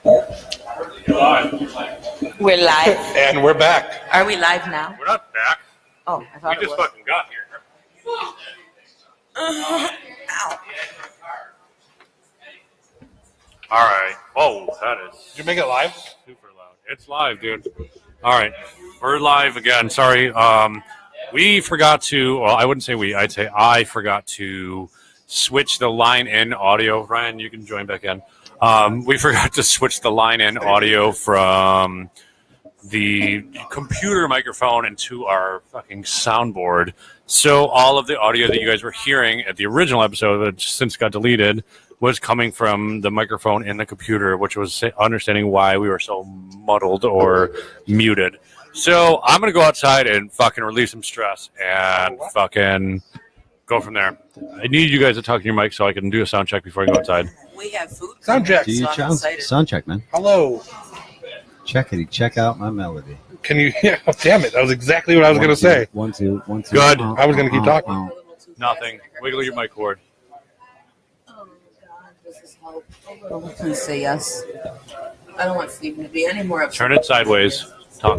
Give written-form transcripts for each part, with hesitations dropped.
We're live. And we're back. Are we live now? We're not back. Oh, I thought We just fucking got here. Ow. All right. Whoa, that is. Did you make it live? Super loud. It's live, dude. All right. We're live again. Sorry. We forgot to, well, I wouldn't say we, I'd say I forgot to switch the line in audio. Ryan, you can join back in. We forgot to switch the line in audio from the computer microphone into our fucking soundboard. So all of the audio that you guys were hearing at the original episode that since got deleted was coming from the microphone in the computer, which was understanding why we were so muddled or muted. So I'm going to go outside and fucking relieve some stress and fucking go from there. I need you guys to talk to your mic so I can do a sound check before I go outside. We have food. Sound check. Do you sound check, man? Hello. Check out my melody. Can you hear? Oh, damn it. That was exactly what I was going to say. 1, 2, 1, 2. Good. I was going to keep talking. Nothing. Wiggle your mic cord. Oh, God. This is help. Oh, please say yes. I don't want Stephen to be any more upset. Turn it sideways. Talk.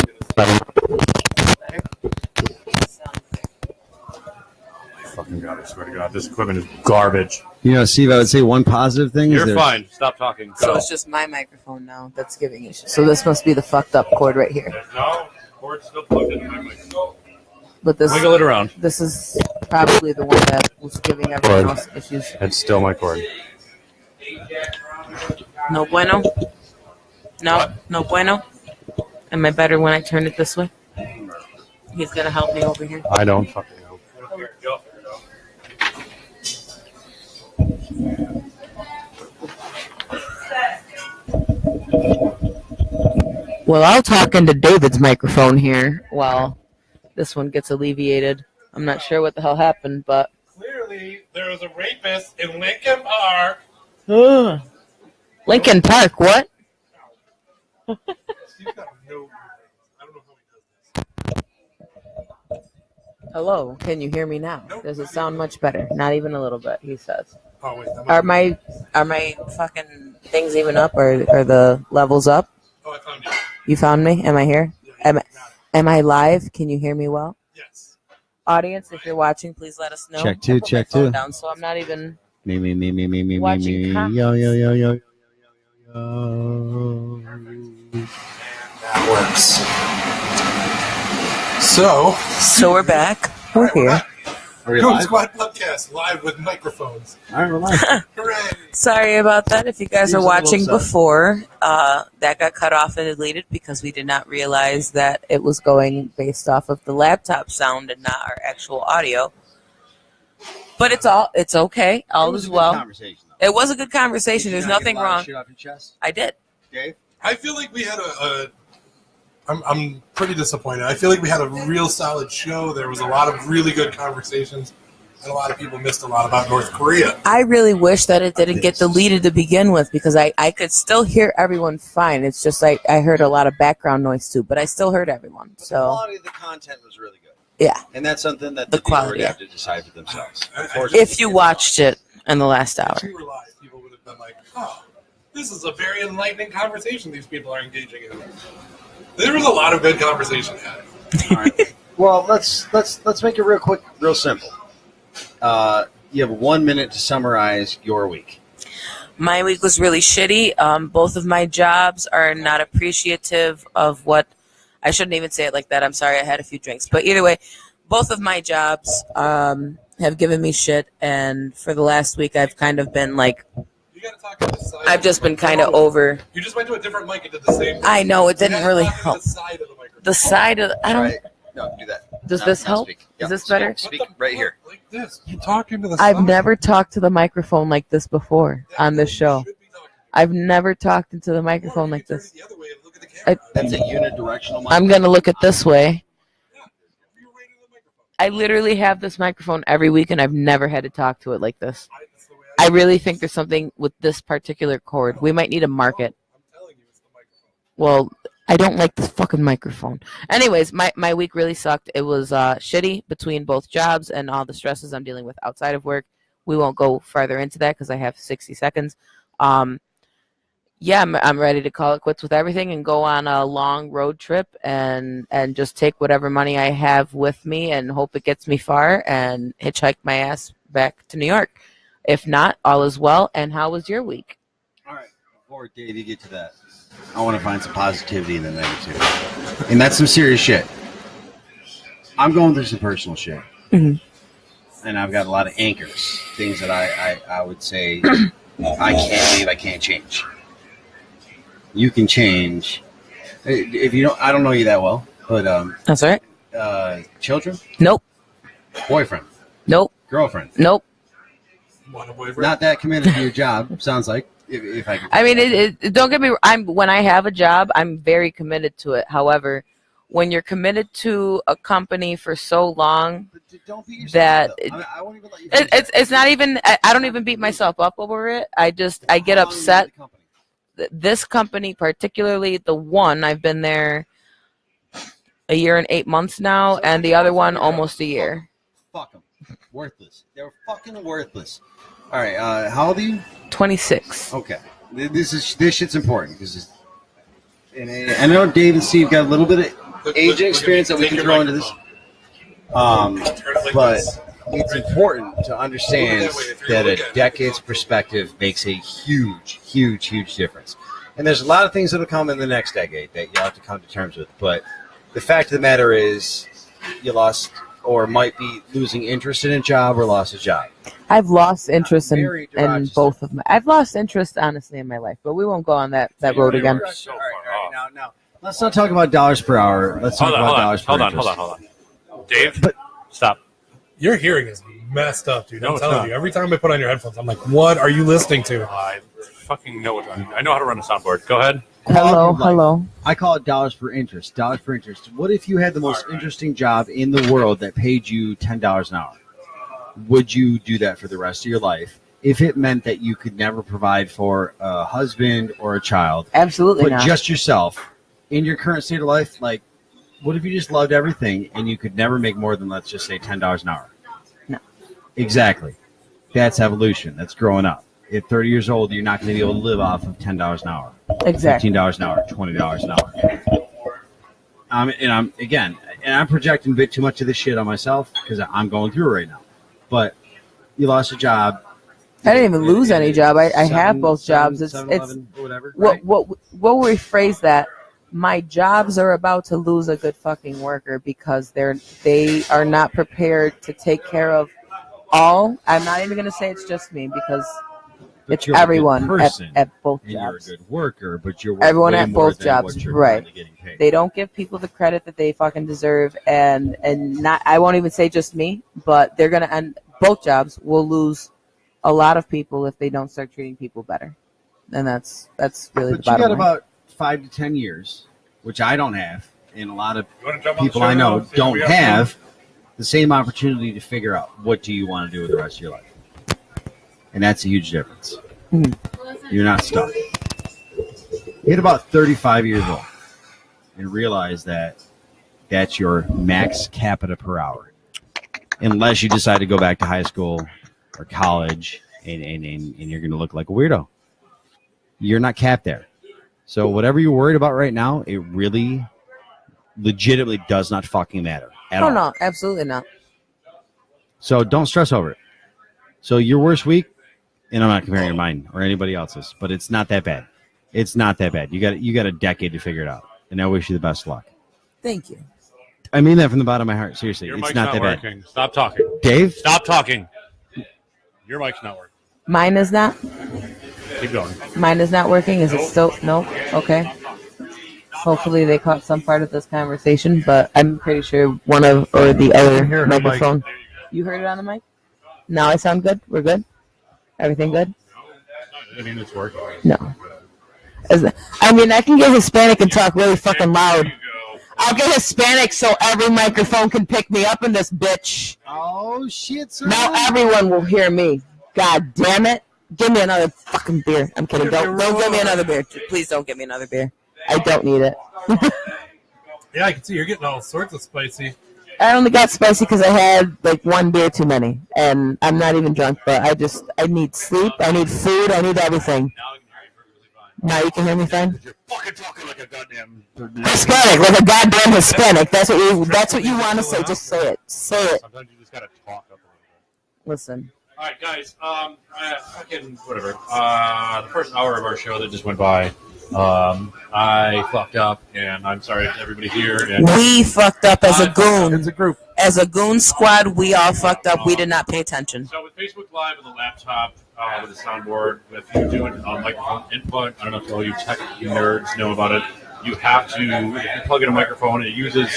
Fucking God, I swear to God, this equipment is garbage. You know, Steve, I would say one positive thing is You're fine. Stop talking. Go. So it's just my microphone now that's giving issues. So this must be the fucked up cord right here. No, cord's still plugged into my mic. But this, Wiggle it around. This is probably the one that was giving everyone else issues. It's still my cord. No bueno? No? What? No bueno? Am I better when I turn it this way? He's going to help me over here. I don't fucking know. Well, I'll talk into David's microphone here while this one gets alleviated. I'm not sure what the hell happened, but... Clearly, there was a rapist in Lincoln Park. Lincoln Park, what? Hello, can you hear me now? Does it sound much better? Not even a little bit, he says. Oh, wait, Are my fucking things even up, or are the levels up? Oh, I found you. You found me? Am I here? Am I live? Can you hear me well? Yes. Audience, if you're watching, please let us know. Check two, I'll put check my phone two. down, so I'm not even Me. watching comments. Yo. That works. So we're back. We're here. Are we Goon live? Squad podcast live with microphones. All right, we're live. Hooray! Sorry about that. If you guys Here's are a little watching upset. before, that got cut off and deleted because we did not realize that it was going based off of the laptop sound and not our actual audio. But it's okay. All is well. It was a good conversation. There's nothing wrong. Shit off your chest, I did. Dave? I feel like we had I'm pretty disappointed. I feel like we had a real solid show. There was a lot of really good conversations, and a lot of people missed a lot about North Korea. I really wish that it didn't get deleted to begin with because I could still hear everyone fine. It's just like I heard a lot of background noise too, but I still heard everyone. But the So quality of the content was really good. yeah, And that's something that The the viewer quality, would have to decide for themselves. if you watched it in the last hour. If we were live, people would have been like, "Oh, this is a very enlightening conversation these people are engaging in." There was a lot of good conversation had. All right. Well, let's make it real quick, real simple. You have 1 minute to summarize your week. My week was really shitty. Both of my jobs are not appreciative of what... I shouldn't even say it like that. I'm sorry, I had a few drinks. But either way, both of my jobs have given me shit. And for the last week, I've kind of been like... You gotta talk to the side. I've just been kind of over... You just went to a different mic and did the same thing. I know, it You didn't gotta really talk to help. The side of the microphone. The side of... I All don't... right. No, do that. Does Now- this now help? speak. Is Yeah, this speak. better? Speak right here. Like this. You talking to the side. I've never talked to the microphone like this before on this show. I've never talked into the microphone like this. The other way and look at the camera. That's a unidirectional mic. I'm going to look at this way. Yeah, you're right in the microphone. I literally have this microphone every week, and I've never had to talk to it like this. That's the way I really think there's something with this particular cord. We might need to mark it. I'm telling you, it's the microphone. Well, I don't like this fucking microphone. Anyways, my week really sucked. It was shitty between both jobs and all the stresses I'm dealing with outside of work. We won't go further into that because I have 60 seconds. yeah, I'm ready to call it quits with everything and go on a long road trip and just take whatever money I have with me and hope it gets me far and hitchhike my ass back to New York. If not, all is well. And how was your week? All right. Before Dave, you get to that, I want to find some positivity in the negativity, and that's some serious shit. I'm going through some personal shit, and I've got a lot of anchors, things that I would say I can't leave, I can't change. You can change. If you don't, I don't know you that well, but That's all right. Children? Nope. Boyfriend? Nope. Girlfriend? Nope. Want a boyfriend? Not that committed to your job. Sounds like. If I can. I mean, don't get me. When I have a job, I'm very committed to it. However, when you're committed to a company for so long, don't beat yourself that up. I won't even let you. it's not even. I don't even beat myself up over it. I get upset. This company, particularly the one, I've been there a year and 8 months now, and the other one almost a year. Fuck them. Worthless. They're fucking worthless. All right. How old are you? 26. Okay. This shit's important because I know Dave and Steve got a little bit of age and experience that we can throw into this. But it's important to understand that a decade's perspective makes a huge, huge, huge difference. And there's a lot of things that will come in the next decade that you'll have to come to terms with. But the fact of the matter is you lost or might be losing interest in a job or lost a job. I've lost interest in both of my. I've lost interest, honestly, in my life, but we won't go on that road again. All right. Now, let's not talk about dollars per hour. Let's talk about dollars per interest. Hold on. Dave, stop. Your hearing is messed up, dude. I'm telling you. Every time I put on your headphones, I'm like, what are you listening to? I fucking know what I know how to run a soundboard. Go ahead. Hello. I call it dollars per interest. Dollars per interest. What if you had the most interesting job in the world that paid you $10 an hour? Would you do that for the rest of your life if it meant that you could never provide for a husband or a child? Absolutely not. But just yourself in your current state of life, like, what if you just loved everything and you could never make more than, let's just say, $10 an hour? No. Exactly. That's evolution. That's growing up. At 30 years old, you're not going to be able to live off of $10 an hour. Exactly. $15 an hour, $20 an hour. I'm projecting a bit too much of this shit on myself because I'm going through it right now. But you lost a job. I didn't even lose any job. I have both jobs. It's whatever. What we phrase that. My jobs are about to lose a good fucking worker because they are not prepared to take care of all. I'm not even going to say it's just me because it's everyone at both jobs. You're a good worker, but you're everyone at both jobs, right? They don't give people the credit that they fucking deserve, and not. I won't even say just me, but they're gonna end. Both jobs will lose a lot of people if they don't start treating people better, and that's really the bottom line. But you got about 5 to 10 years, which I don't have, and a lot of people I know don't have the same opportunity to figure out what do you want to do with the rest of your life. And that's a huge difference. You're not stuck. Hit about 35 years old and realize that that's your max capita per hour. Unless you decide to go back to high school or college and you're going to look like a weirdo. You're not capped there. So whatever you're worried about right now, it really legitimately does not fucking matter at all. No, absolutely not. So don't stress over it. So your worst week, and I'm not comparing to mine or anybody else's, but it's not that bad. It's not that bad. You got a decade to figure it out, and I wish you the best of luck. Thank you. I mean that from the bottom of my heart. Seriously, Your it's mic's not that working. bad. Stop talking, Dave. Stop talking. Your mic's not working. Mine is not. Keep going. Mine is not working. Is it still? No. Okay. Hopefully they caught some part of this conversation, but I'm pretty sure one of or the other microphone. You heard it on the mic? Now I sound good? We're good? Everything good? I mean, it's working. No. I mean, I can get Hispanic and talk really fucking loud. I'll get Hispanic so every microphone can pick me up in this bitch. Oh, shit, sir. Now everyone will hear me. God damn it. Give me another fucking beer. I'm kidding. Don't give me another beer. Please don't give me another beer. I don't need it. Yeah, I can see you're getting all sorts of spicy. I only got spicy because I had like one beer too many, and I'm not even drunk. But I need sleep. I need food. I need everything. Now you can hear me fine? You're fucking talking like a goddamn Hispanic, like a goddamn Hispanic. That's what you want to say. Just say it. Say it. Sometimes you just gotta talk up a little bit. Listen. All right, guys. Fucking whatever. The first hour of our show that just went by, I fucked up, and I'm sorry to everybody here. And we fucked up as a goon. It's a group. As a goon squad, we all fucked up. We did not pay attention. So with Facebook Live and the laptop, with the soundboard, if you do it on microphone input, I don't know if all you tech nerds know about it. You have to, if you plug in a microphone, it uses.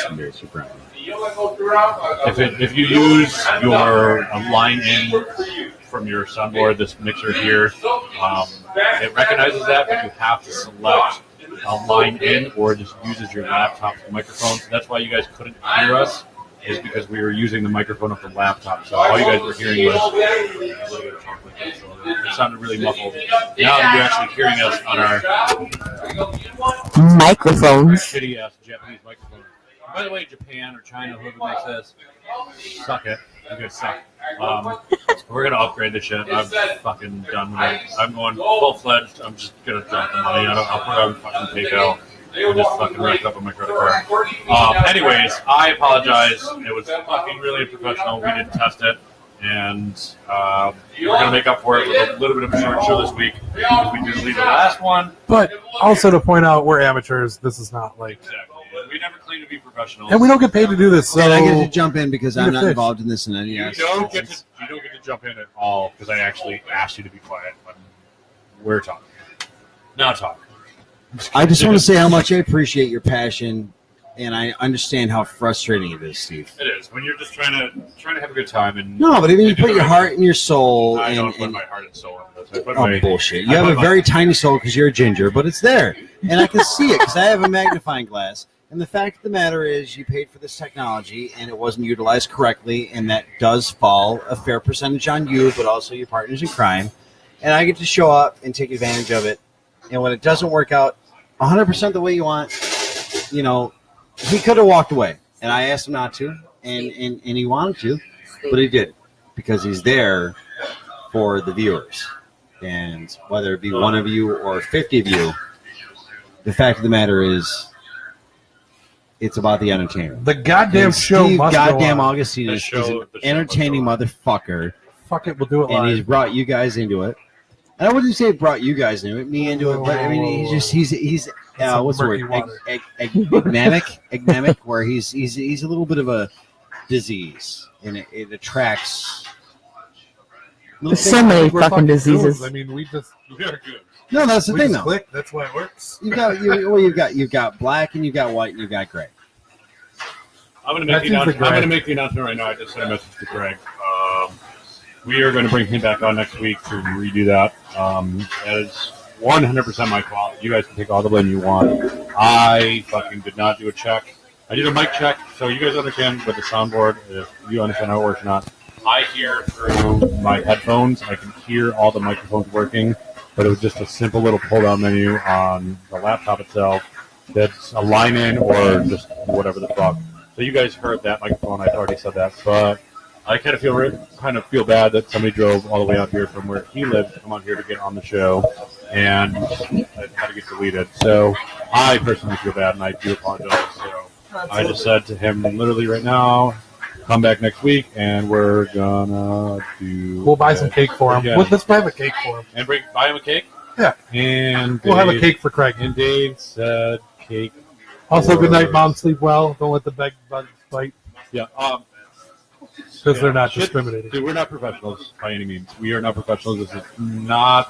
If you use your line in from your soundboard, this mixer here, it recognizes that, but you have to select a line in, or it just uses your laptop's microphone. So that's why you guys couldn't hear us, is because we were using the microphone of the laptop. So all you guys were hearing was it sounded really muffled. Now you're actually hearing us on our microphones. Shitty ass Japanese microphone. By the way, Japan or China, whoever makes this, suck it. You guys suck. We're gonna upgrade this shit. I'm fucking done with it. I'm going full fledged. I'm just gonna drop the money. I'll put it on fucking PayPal and just fucking rack it up on my credit card. Anyways, I apologize. It was fucking really unprofessional. We didn't test it, and we're gonna make up for it with a little bit of a short show this week. We did leave the last one, But also to point out, we're amateurs. This is not like. exactly. We never claim to be professionals. And we don't get paid to do this, so And I get to jump in because I'm Eat a not fish. involved in this in any You aspect. don't get to jump in at all because I actually asked you to be quiet when we're talking. Now talk. I just want to say how much I appreciate your passion, and I understand how frustrating it is, Steve. It is when you're just trying to have a good time and No, but I mean, you put your heart and your soul, I don't and put my heart and soul into this. I put oh my, bullshit! I You have put a my- very tiny soul because you're a ginger, but it's there, and I can see it because I have a magnifying glass. And the fact of the matter is, you paid for this technology, and it wasn't utilized correctly, and that does fall a fair percentage on you, but also your partners in crime. And I get to show up and take advantage of it. And when it doesn't work out 100% the way you want, you know, he could have walked away, and I asked him not to, and he wanted to, but he did, because he's there for the viewers. And whether it be one of you or 50 of you, the fact of the matter is, it's about the entertainment. the goddamn And show Steve must goddamn go on. Augustine is The an show entertaining must motherfucker, Fuck it, we'll do it and he's live. brought you guys into it. And I wouldn't say brought you guys into it, me into it, but I mean, he's what's the word? murky water. Agnomic, where he's a little bit of a disease, and it attracts. There's so many We're fucking diseases. goons. I mean, we just You're good. No, that's the we thing, just though. click. That's why it works. You've got black, and you've got white, and you've got gray. I'm going to That make seems like Greg. the announcement right now. I just sent a message to Greg. We are going to bring him back on next week to redo that. That is 100% my fault. You guys can take all the blame you want. I fucking did not do a check. I did a mic check, so you guys understand with the soundboard, if you understand how it works or not. I hear through my headphones. I can hear all the microphones working, but it was just a simple little pull-down menu on the laptop itself. That's a line in or just whatever the fuck. So you guys heard that microphone. I already said that, but I kind of feel bad that somebody drove all the way out here from where he lives to come out here to get on the show, and it had to get deleted. So I personally feel bad, and I do apologize. So I just said to him literally right now, come back next week, and we're gonna do. We'll buy some cake for him. Yeah. Let's buy him a cake for him. And buy him a cake. Yeah. And We'll have a Dave- cake for Craig. And Dave said cake. Also, good night, for- Mom. Sleep well. Don't let the bugs bite Yeah. because they're not Shit. discriminating. Dude, we're not professionals by any means. We are not professionals. This is not.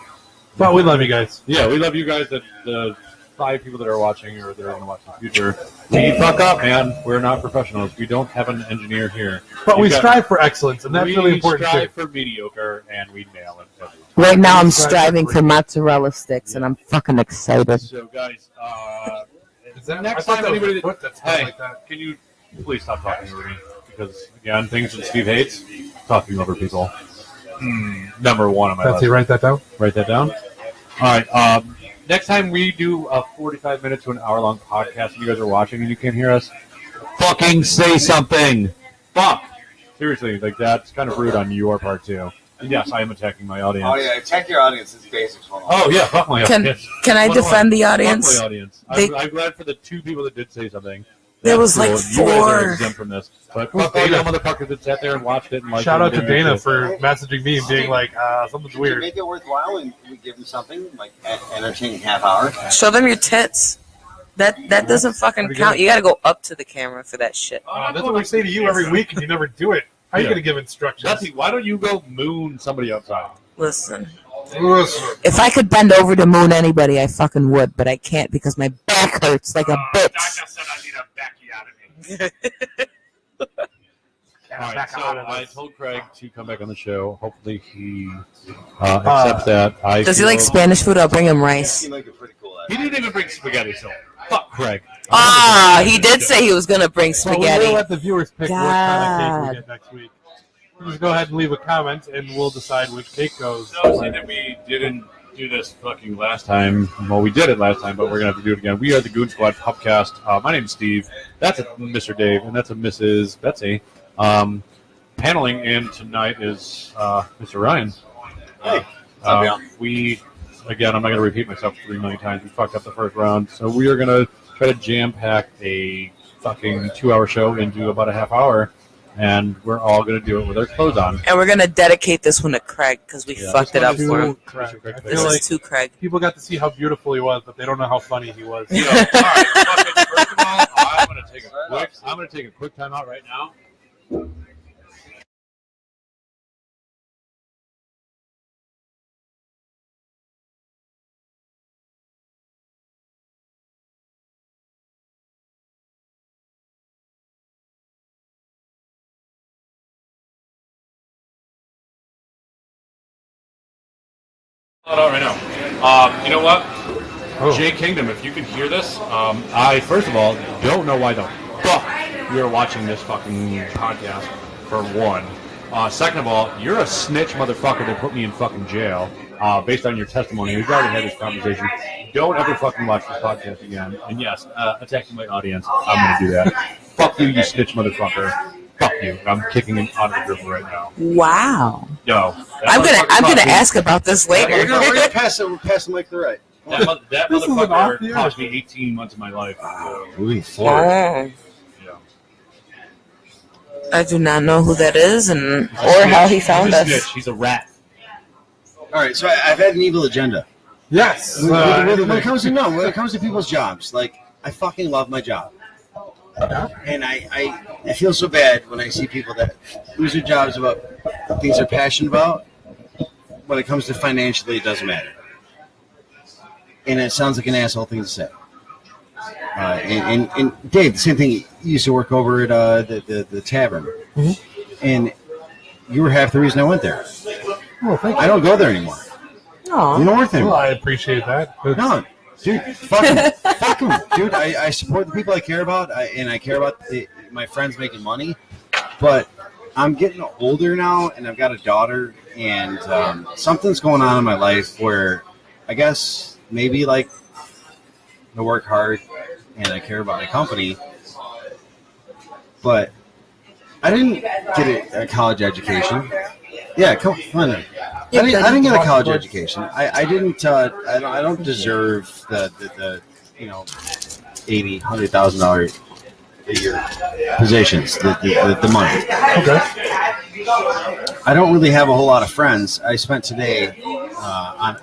But we love you guys. Yeah, we love you guys. The 5 people that are watching or that are going to watch in the future. We fuck up, man. We're not professionals. We don't have an engineer here. But we We've got- strive for excellence, and that's we really important strive too. for mediocre, and we nail it. every time. Right now, I'm striving for mozzarella sticks, and I'm fucking excited. So, guys, Is that next I thought time that was anybody a foot that smells hey, like that. can you please stop talking over me? Because again, things that Steve hates, talking over people. Number one on my Betsy, list. write that down. Write that down. All right. Next time we do a 45 minute to an hour long podcast, and you guys are watching and you can't hear us, fucking say something. Fuck. Seriously, like that's kind of rude on your part too. Yes, I am attacking my audience. Oh yeah, attack your audience. It's basics. Oh yeah, fuck my audience. Can I defend the audience? Fuck my audience. I'm glad for the 2 people that did say something. There was like You guys are 4. exempt from this. But fuck all you motherfuckers that sat there and watched it and liked Shout it out to and Dana did for messaging me and being like, something's To weird. make it worthwhile, and we give them something like an entertaining half hour. Show them your tits. That doesn't fucking count. You gotta go up to the camera for that shit. That's what we say to you every week, and you never do it. How are you going to give instructions? Betsy, why don't you go moon somebody outside? Listen, if I could bend over to moon anybody, I fucking would, but I can't because my back hurts like a bitch. I just said I need a Becky out of me. All right, so I told Craig to come back on the show. Hopefully he accepts that. Does he like Spanish food? I'll bring him rice. You make it pretty cool. He didn't even bring spaghetti, so fuck Craig. He did say he was gonna bring Well, spaghetti. we'll let the viewers pick what kind of cake we get next week. Just go ahead and leave a comment, and we'll decide which cake goes. So, see that we didn't do this fucking last time. Well, we did it last time, but we're going to have to do it again. We are the Goon Squad Pupcast. My name's Steve. That's a Mr. Dave, and that's a Mrs. Betsy. Paneling in tonight is Mr. Ryan. Hey. We, again, I'm not going to repeat myself 3 million times. We fucked up the first round, so we are going to try to jam-pack a fucking 2-hour show into about a half hour. And we're all going to do it with our clothes on. And we're gonna dedicate this one to Craig because we fucked it up for him. Craig. I This feel like is to Craig. people got to see how beautiful he was, but they don't know how funny he was. All right, fucking, first of all, I'm going to take a quick time out right now. Right now. You know what? Jay Kingdom, if you can hear this, I, first of all, don't know why the fuck you're watching this fucking podcast, for one. Second of all, you're a snitch motherfucker that put me in fucking jail, based on your testimony. We've already had this conversation. Don't ever fucking watch this podcast again. And yes, attacking my audience, I'm going to do that. Fuck you, you snitch motherfucker. Fuck you. I'm kicking him out of the group right now. Wow. Yo. I'm gonna ask about this later. We're gonna pass the mic to the right. That This isn't off the motherfucker air. cost me 18 months of my life. Moving forward. Oh, Yeah. I do not know who that is or how he found He's a us. snitch. He's a rat. All right, so I've had an evil agenda. Yes. When it comes to people's jobs, like I fucking love my job, and I feel so bad when I see people that lose their jobs about things they're passionate about. When it comes to financially, it doesn't matter, and it sounds like an asshole thing to say. And Dave, the same thing. You used to work over at the tavern, and you were half the reason I went there. Oh, thank you. I don't go there anymore. Oh, You don't work there Well, anymore. I appreciate that. No, dude, fuck him. Fuck him. Dude, I support the people I care about, and I care about my friends making money, but I'm getting older now, and I've got a daughter, and something's going on in my life where I guess maybe like I work hard and I care about my company, but I didn't get a college education. Yeah, come on. I didn't get a college education. I don't deserve the $80,000-$100,000 a year positions, the money. Okay. I don't really have a whole lot of friends. I spent today on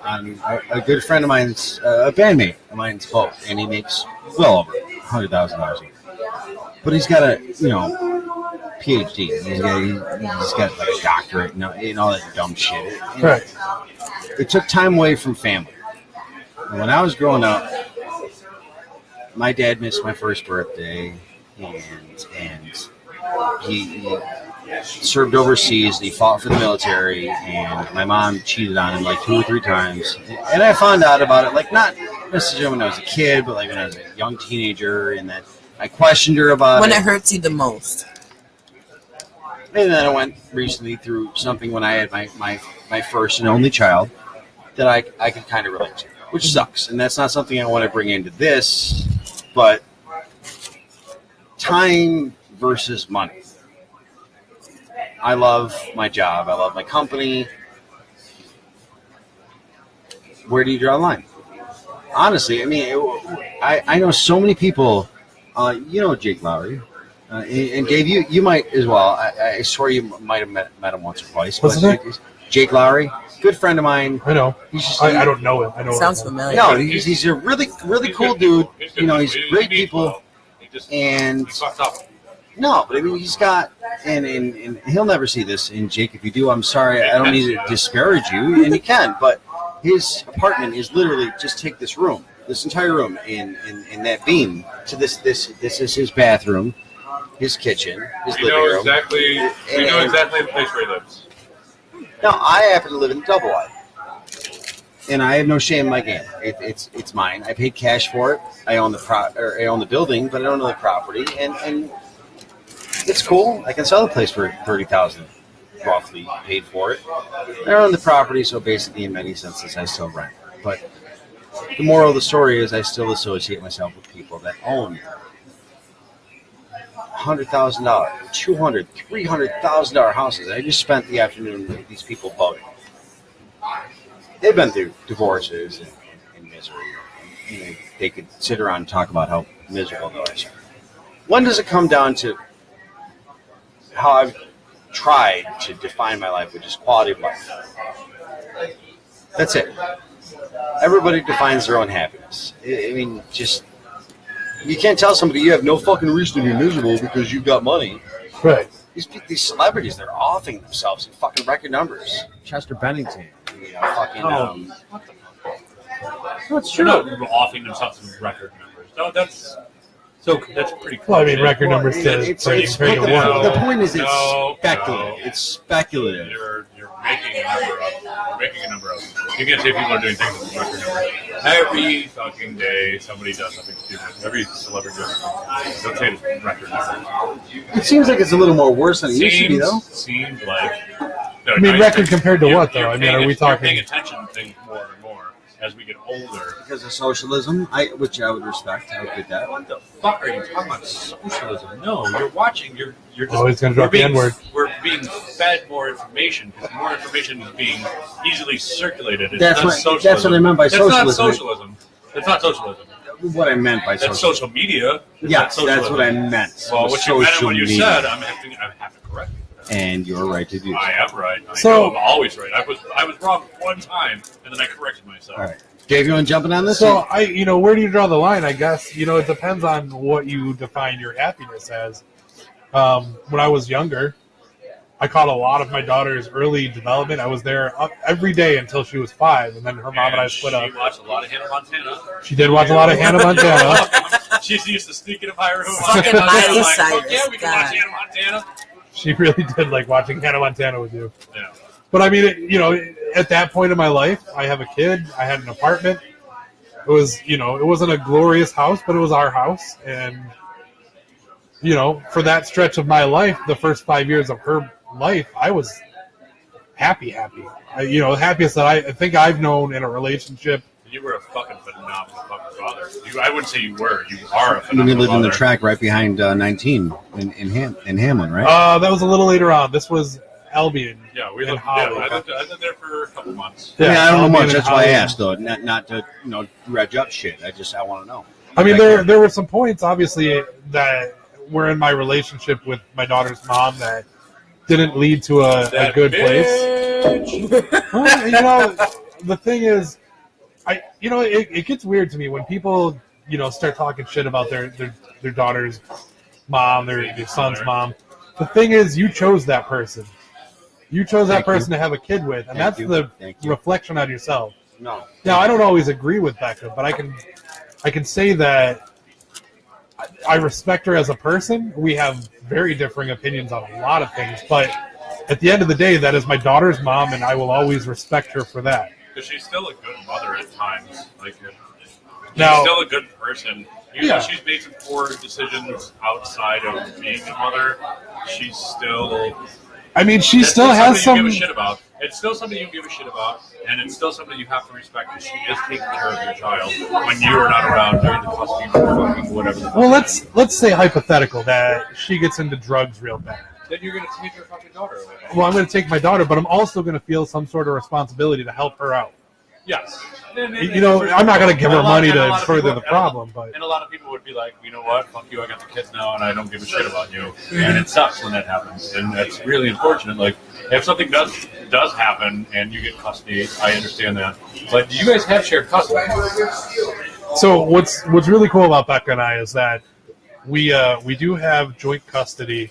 a good friend of mine's, a bandmate of mine's boat, and he makes well over $100,000 a year. But he's got a PhD. He's got like a doctorate and all that dumb shit. Right. It took time away from family. And when I was growing up, my dad missed my first birthday, and he served overseas. And he fought for the military, and my mom cheated on him like 2 or 3 times. And I found out about it, like not necessarily when I was a kid, but like when I was a young teenager, and that I questioned her about when it. it hurts you the most. And then I went recently through something when I had my first and only child that I could kind of relate to, which sucks. And that's not something I want to bring into this, but time versus money. I love my job. I love my company. where do you draw the line? Honestly, I mean, I know so many people. You know Jake Lowry, and Dave, you might as well. I swear you might have met him once or twice. What's his name? Jake Lowry, good friend of mine. I know. I don't know him. I know. Sounds familiar. No, he's a really cool dude. You know, he's great people, and no, but I mean, he's got and he'll never see this. And Jake, if you do, I'm sorry. I don't need to disparage you, and you can, but his apartment is literally just take this room, this entire room, in that beam to this is his bathroom, his kitchen, his living room. We know exactly the place where he lives. Now, I happen to live in Double-Wide, and I have no shame in my game. It's mine. I paid cash for it. I own the building, but I don't own the property, and it's cool. I can sell the place for $30,000, roughly paid for it. I own the property, so basically, in many senses, I still rent. But the moral of the story is, I still associate myself with people that own $100,000, $200,000, $300,000 houses. I just spent the afternoon with these people voting. They've been through divorces and misery. And they could sit around and talk about how miserable they are. When does it come down to how I've tried to define my life, which is quality of life? That's it. Everybody defines their own happiness. I mean, just... You can't tell somebody you have no fucking reason to be miserable because you've got money. Right. These celebrities, they're offing themselves in fucking record numbers. Chester Bennington, fucking. What's true? They're not offing themselves in record numbers. No, that's pretty cool. Well, I mean, record numbers too. The point is, it's speculative. It's speculative. You're making a number up. You're making a number up. You can't say people are doing things with record numbers. Every fucking day, somebody does something stupid. Every celebrity does something. Don't say it's record numbers. It seems like it's a little more worse than it used to be, though. Seems like. I mean, record compared to what, though? I mean, are we talking? You're paying attention to things more and more as we get older. Because of socialism, which I would respect. I would get that. What the fuck are you talking about? Socialism? No, you're watching. You're just. Always going to drop the N-word. We're being fed more information because more information is being easily circulated. That's what I meant by socialism. That's not socialism. That's not socialism. What I meant by that's social media. Yes, that's what I meant. Well, what you meant when you said, I have to correct you. And you're right to do that. I am right. I know I'm always right. I was wrong one time, and then I corrected myself. All right. Dave, you want to jump in on this? So, where do you draw the line? I guess, it depends on what you define your happiness as. When I was younger, I caught a lot of my daughter's early development. I was there every day until she was 5, and then her mom and I split up. She watched a lot of Hannah Montana. She did watch a lot of Hannah Montana. She used to sneak into my room. Fucking Miley Cyrus. Yeah, we can watch Hannah Montana. She really did like watching Hannah Montana with you. Yeah. But I mean, at that point in my life, I have a kid. I had an apartment. It was, it wasn't a glorious house, but it was our house. And, for that stretch of my life, the first 5 years of her life, I was happy. Happiest that I think I've known in a relationship. You were a fucking phenomenal fucking father. I wouldn't say you were. You are a phenomenal You lived father. in the track right behind 19 in Hamlin, right? That was a little later on. This was Albion. Yeah, we lived. I lived there for a couple months. Yeah, I don't know much. That's why I asked, though. Not to dredge up shit. I want to know. I mean, there were some points, obviously, that were in my relationship with my daughter's mom that didn't lead to a good place. Well, the thing is, it gets weird to me when people, start talking shit about their daughter's mom, their son's mom. The thing is, you chose that person. You chose that person to have a kid with, and that's the reflection on yourself. No. Now, I don't always agree with Becca, but I can say that I respect her as a person. We have very differing opinions on a lot of things, but at the end of the day, that is my daughter's mom, and I will always respect her for that. Because she's still a good mother at times. She's Now, still a good person. She's made some poor decisions outside of being a mother. She's still... I mean, she still has some... You give a shit about. It's still something you give a shit about, and it's still something you have to respect, because she is taking care of your child when you are not around during the custody or fucking whatever. Well, let's say hypothetical that she gets into drugs real bad. Then you're going to take your fucking daughter away. Well, I'm going to take my daughter, but I'm also going to feel some sort of responsibility to help her out. Yes. You know, I'm not going to give her money to further the problem, but and a lot of people would be like, you know what, fuck you, I got the kids now, and I don't give a shit about you, and it sucks when that happens, and that's really unfortunate. Like, if something does happen and you get custody, I understand that. But do you guys have shared custody? so what's really cool about Becca and I is that we do have joint custody.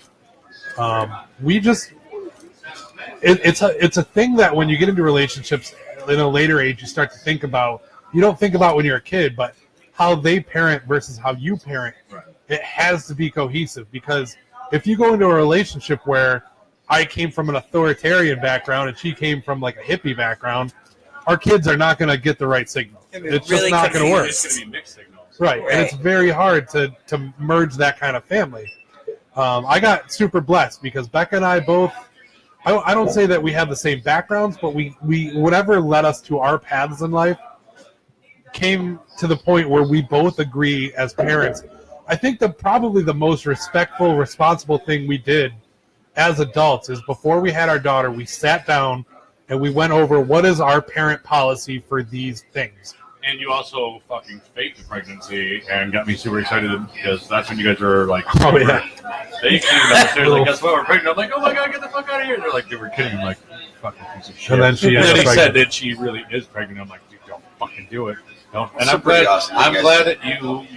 It's a thing that when you get into relationships in a later age, you start to think about. You don't think about when you're a kid, but how they parent versus how you parent. Right. It has to be cohesive, because if you go into a relationship where I came from an authoritarian background and she came from like a hippie background, our kids are not going to get the right signal. It's really just not going to work. It's going to be mixed signals. Right, and it's very hard to merge that kind of family. I got super blessed because Becca and I both. I don't say that we have the same backgrounds, but we whatever led us to our paths in life came to the point where we both agree as parents. I think probably the most respectful, responsible thing we did as adults is before we had our daughter, we sat down and we went over what is our parent policy for these things. And you also fucking faked the pregnancy and got me super excited because that's when you guys were like, oh yeah, they came downstairs like, guess what, we're pregnant. I'm like, oh my god, get the fuck out of here. They're like, they were kidding. I'm like, fucking piece of shit. And then she said that she really is pregnant. I'm like, dude, don't fucking do it. No. And I'm glad. Awesome, I'm glad that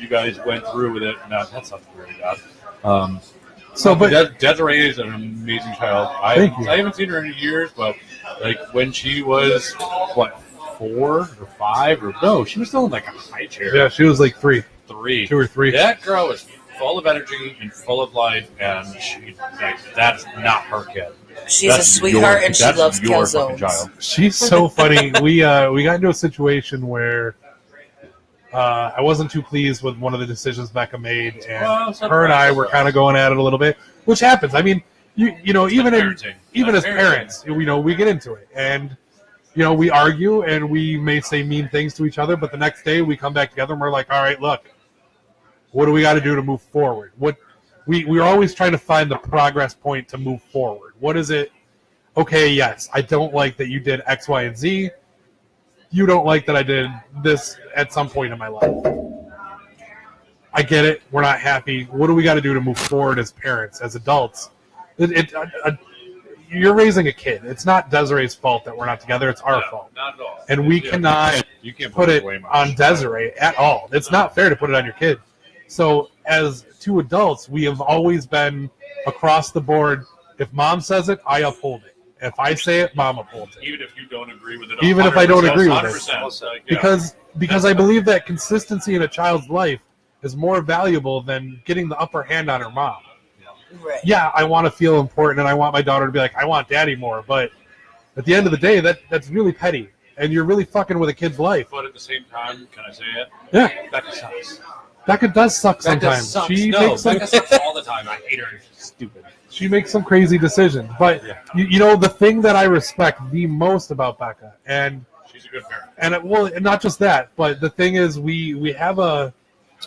you guys went through with it. No, that sounds really bad. But Desiree is an amazing child. I haven't seen her in years, but like when she was 4 or 5 or no, she was still in like a high chair. Yeah, she was like 3. 2 or 3. That girl is full of energy and full of life, and that's not her kid. She's a sweetheart, and she loves calzones. She's so funny. We got into a situation where I wasn't too pleased with one of the decisions Becca made, and her and I were kind of going at it a little bit, which happens. I mean, you know, even as parents, you know, we get into it, and you know, we argue and we may say mean things to each other, but the next day we come back together and we're like, all right, look, what do we got to do to move forward? We're always trying to find the progress point to move forward. What is it? Okay, yes, I don't like that you did X, Y, and Z. You don't like that I did this at some point in my life. I get it. We're not happy. What do we got to do to move forward as parents, as adults? You're raising a kid. It's not Desiree's fault that we're not together. It's our fault. Not at all. And we cannot put it on Desiree at all. It's not fair to put it on your kid. So as two adults, we have always been across the board. If mom says it, I uphold it. If I say it, mom upholds it. Even if you don't agree with it. Even if I don't agree with it. Like, yeah. Because I believe that consistency in a child's life is more valuable than getting the upper hand on her mom. Right. Yeah, I want to feel important, and I want my daughter to be like, I want daddy more. But at the end of the day, that's really petty, and you're really fucking with a kid's life. But at the same time, can I say it? Yeah. Becca sucks. Becca does suck sometimes. Becca sucks all the time. I hate her. She's stupid. She makes some crazy decisions. But, you know, the thing that I respect the most about Becca, and she's a good parent. And not just that, but the thing is we have a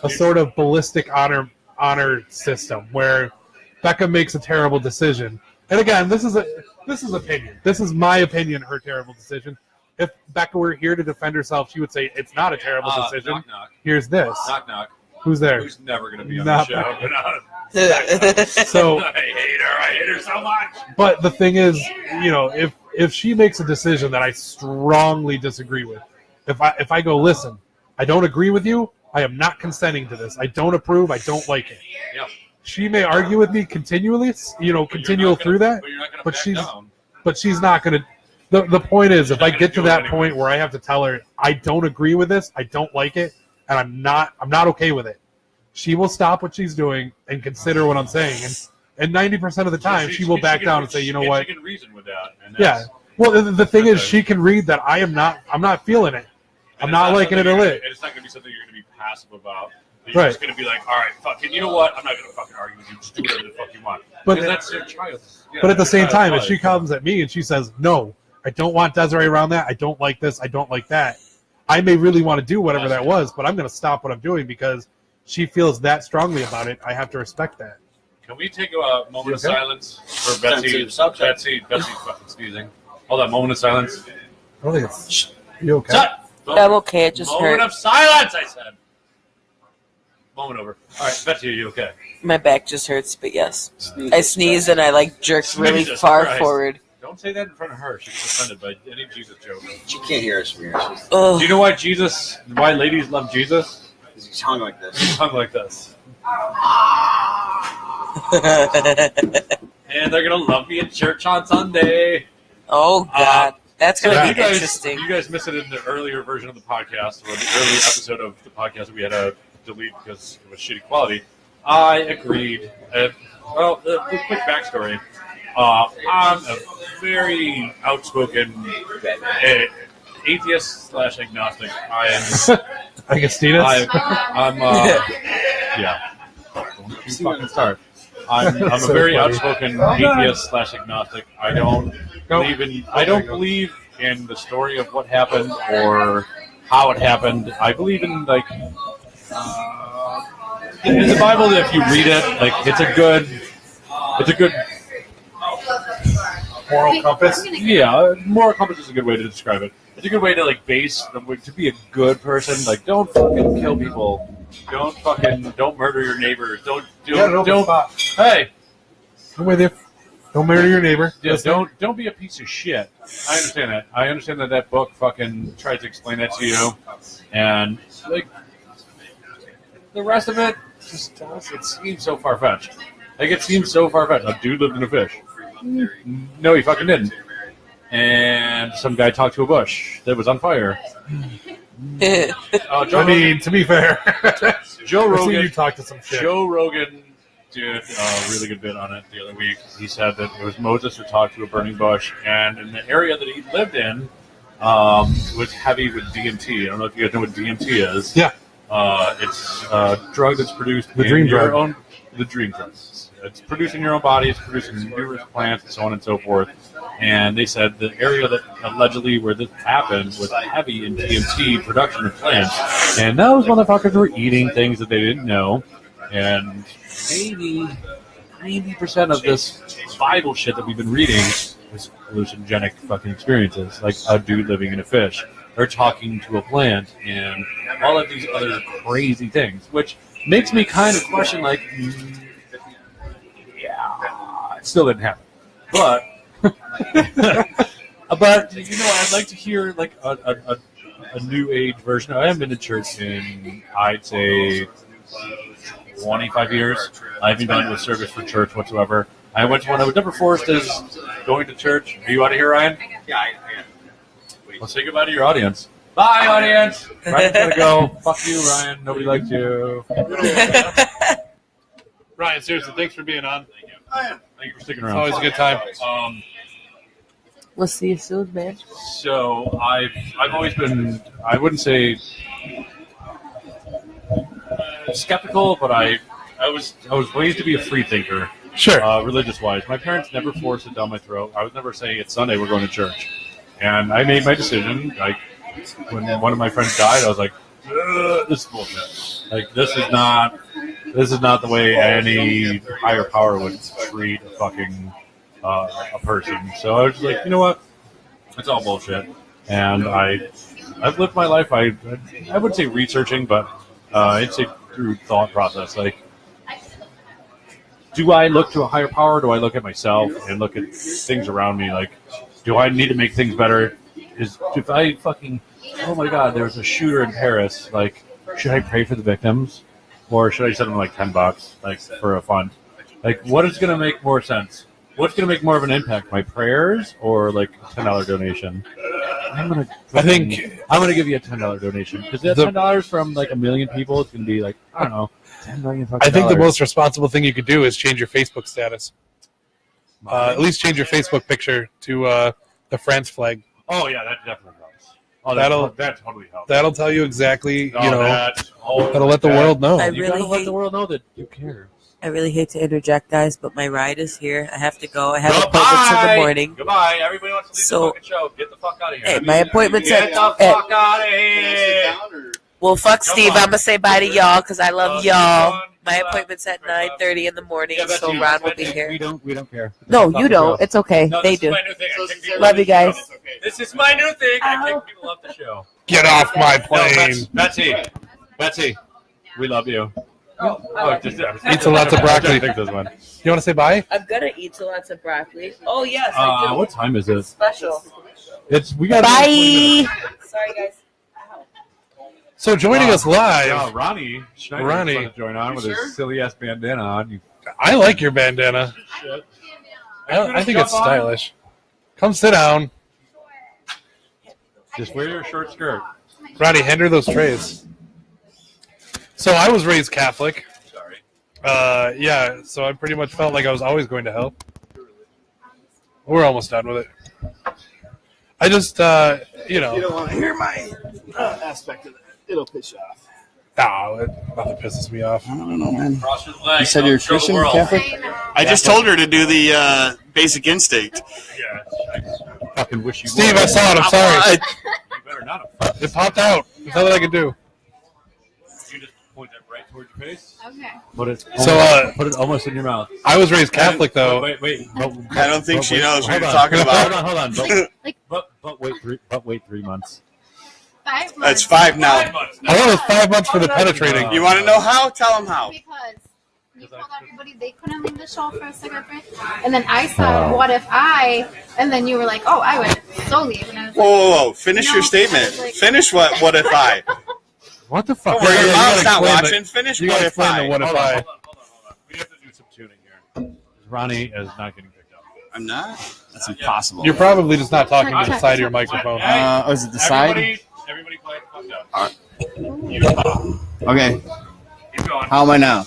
sort of ballistic honor system where Becca makes a terrible decision. And again, this is opinion. This is my opinion, her terrible decision. If Becca were here to defend herself, she would say, it's not a terrible decision. Knock, knock. Here's this. Knock, knock. Who's there? Who's never going to be on the show. So I hate her so much. But the thing is, you know, if she makes a decision that I strongly disagree with, if I go, listen, I don't agree with you, I am not consenting to this. I don't approve, I don't like it. Yeah. She may argue with me continually, through that, but she's not going to. The point is, if I get to that point where I have to tell her I don't agree with this, I don't like it, and I'm not okay with it, she will stop what she's doing and consider what I'm saying, and 90% of the time she will back down and say, you know what? She can reason with that. Yeah. Well, the thing is, she can read that I'm not feeling it. I'm not liking it a lick. It's not going to be something you're going to be passive about. You're just going to be like, all right, fuck it. You know what? I'm not going to fucking argue with you. Just do whatever the fuck you want. Because that's your child. Yeah, but at the same time, if she comes at me and she says, no, I don't want Desiree around that. I don't like this. I don't like that. I may really want to do whatever that was, but I'm going to stop what I'm doing because she feels that strongly about it. I have to respect that. Can we take a moment of silence for Betsy? Betsy fucking sneezing. Hold on, moment of silence. I don't think it's... You okay? Shut! I'm okay. It just Moment hurt. of silence, I said. Moment over. All right, Betsy, are you okay? My back just hurts, but yes. I sneezed and I jerked really Jesus far Christ. forward. Don't say that in front of her. She gets offended by any Jesus joke. She can't hear us from here. Ugh. Do you know why ladies love Jesus? He's hung like this. He's hung like this. And they're going to love me in church on Sunday. Oh, God. That's going to you be guys, interesting. You guys missed it in the earlier version of the podcast, or the early episode of the podcast that we had to delete because it was shitty quality. I agreed. The quick backstory. I'm a very outspoken atheist/agnostic. Augustinus? I'm yeah. Don't you fucking start. I'm a So very funny. outspoken atheist/agnostic. I don't believe in the story of what happened or how it happened. I believe in in the Bible, if you read it, it's a good Moral compass? yeah, moral compass is a good way to describe it. It's a good way to base to be a good person. Don't fucking kill people. Don't murder your neighbors. Don't hey, I'm with you. Don't murder your neighbor. yeah, don't be a piece of shit. I understand that. I understand that book fucking tries to explain that to you, and the rest of it just it seems so far fetched. It seems so far fetched. A dude lived in a fish. No, he fucking didn't. And some guy talked to a bush that was on fire. I mean, to be fair, Joe I've seen you Rogan. talk to some shit. Joe Rogan did a really good bit on it the other week. He said that it was Moses who talked to a burning bush, and in the area that he lived in, was heavy with DMT. I don't know if you guys know what DMT is. Yeah. It's a drug that's produced The in dream your drug. own. The dream drug. It's produced in your own body. It's produced in numerous plants and so on and so forth. And they said the area that allegedly where this happened was heavy in DMT production of plants. And those motherfuckers were eating things that they didn't know. And maybe 90% of this Bible shit that we've been reading is hallucinogenic fucking experiences. Like a dude living in a fish or talking to a plant and all of these other crazy things, which makes me kind of question, yeah, it still didn't happen. But, I'd like to hear a new age version. I haven't been to church in, I'd say, 25 years. I haven't gone to a service for church whatsoever. I went to one. I was never forced as going to church. Are you out of here, Ryan? Yeah, I am. Well, say goodbye to your audience. Bye, audience. Ryan's gotta go. Fuck you, Ryan. Nobody likes you. Ryan, seriously, thanks for being on. Thank you for sticking It's around. always a good time. We'll see you soon, man. So I've always been, I wouldn't say skeptical, but I was raised to be a free thinker, Sure. religious wise. My parents never forced it down my throat. I was never saying it's Sunday, we're going to church, and I made my decision. When one of my friends died, I was like, this is bullshit. This is not the way any higher power would treat a fucking a person. So I was just like, you know what? It's all bullshit. And I've lived my life. I would say researching, but I'd say through thought process. Do I look to a higher power? Or do I look at myself and look at things around me? Do I need to make things better? If I fucking, oh my God, there was a shooter in Paris. Should I pray for the victims, or should I send them $10, for a fund? What is going to make more sense? What's going to make more of an impact? My prayers or a $10 donation? I'm gonna give you a $10 donation because that $10 from a million people, it's going to be I don't know, 10 million fucking I think the dollars. most responsible thing you could do is change your Facebook status. At least change your Facebook picture to the France flag. Oh yeah, that definitely helps. Oh, that totally helps. That'll tell you exactly. That'll let the that- world know. I You really gotta let hate- the world know that you care. I really hate to interject, guys, but my ride is here. I have to go. I have appointments in the morning. Goodbye. Everybody wants to leave So- the fucking show. Get the fuck out of here. Hey, my appointment's Get at. the fuck out of here. Well, fuck Steve. on. I'm gonna say bye to y'all because I love y'all. Everyone. My appointment's at 9:30 in the morning, Yeah, so Betsy, Ron will Betsy, be here. We don't care. No, It's you not don't. the It's okay. show. No, They this do. is my new thing. I kick people Love off you the show. guys. This is my new thing. I Ow. kick people off the show. Get off my No, plane. Betsy, we love you. Eats a lot of broccoli. I think this one. You want to say bye? I'm gonna eat lots of broccoli. Oh yes, I do. What time is it? Special. We got Bye. Sorry guys. So joining us live, Yeah, Ronnie Schneider Ronnie. is about to join on with his silly ass bandana on. I like your bandana. I think it's stylish. Come sit down. Just wear your short skirt. Ronnie, hand her those trays. So I was raised Catholic. Sorry. Yeah, so I pretty much felt like I was always going to help. We're almost done with it. I just, You don't want to hear my aspect of it. It'll piss you off. Nothing pisses me off. I don't know, man. Cross your legs. You said you're a Show the Christian, world. Catholic? I just told her to do the Basic Instinct. Yeah, I fucking wish you Steve, would. I saw it. I'm sorry. You better not have. It popped out. There's nothing I can do. You just point that right towards your face. Okay. Put it. So, put it almost in your mouth. I was raised Catholic, though. Wait. I don't think she knows what hold you're on. talking about. Hold on. Like But wait 3 months. 5 months. That's 5 now. I thought it was 5 months for the penetrating. You want to know how? Tell them how. Because you told everybody they couldn't leave the show for a second break. And then I said, what if I? And then you were like, oh, I would so leave. And I was like, Whoa. Finish No, your statement. I was like- Finish what if I? What the fuck? Don't worry, your you mom's gotta not explain watching. Finish You what gotta if explain the I. what if Hold on. I. We have to do some tuning here. Ronnie is not getting picked up. I'm not? That's impossible. You're probably just not talking to the side of your microphone. Is it the side? Everybody quiet the fuck down. Alright. You talk. Okay. Keep going. How am I now?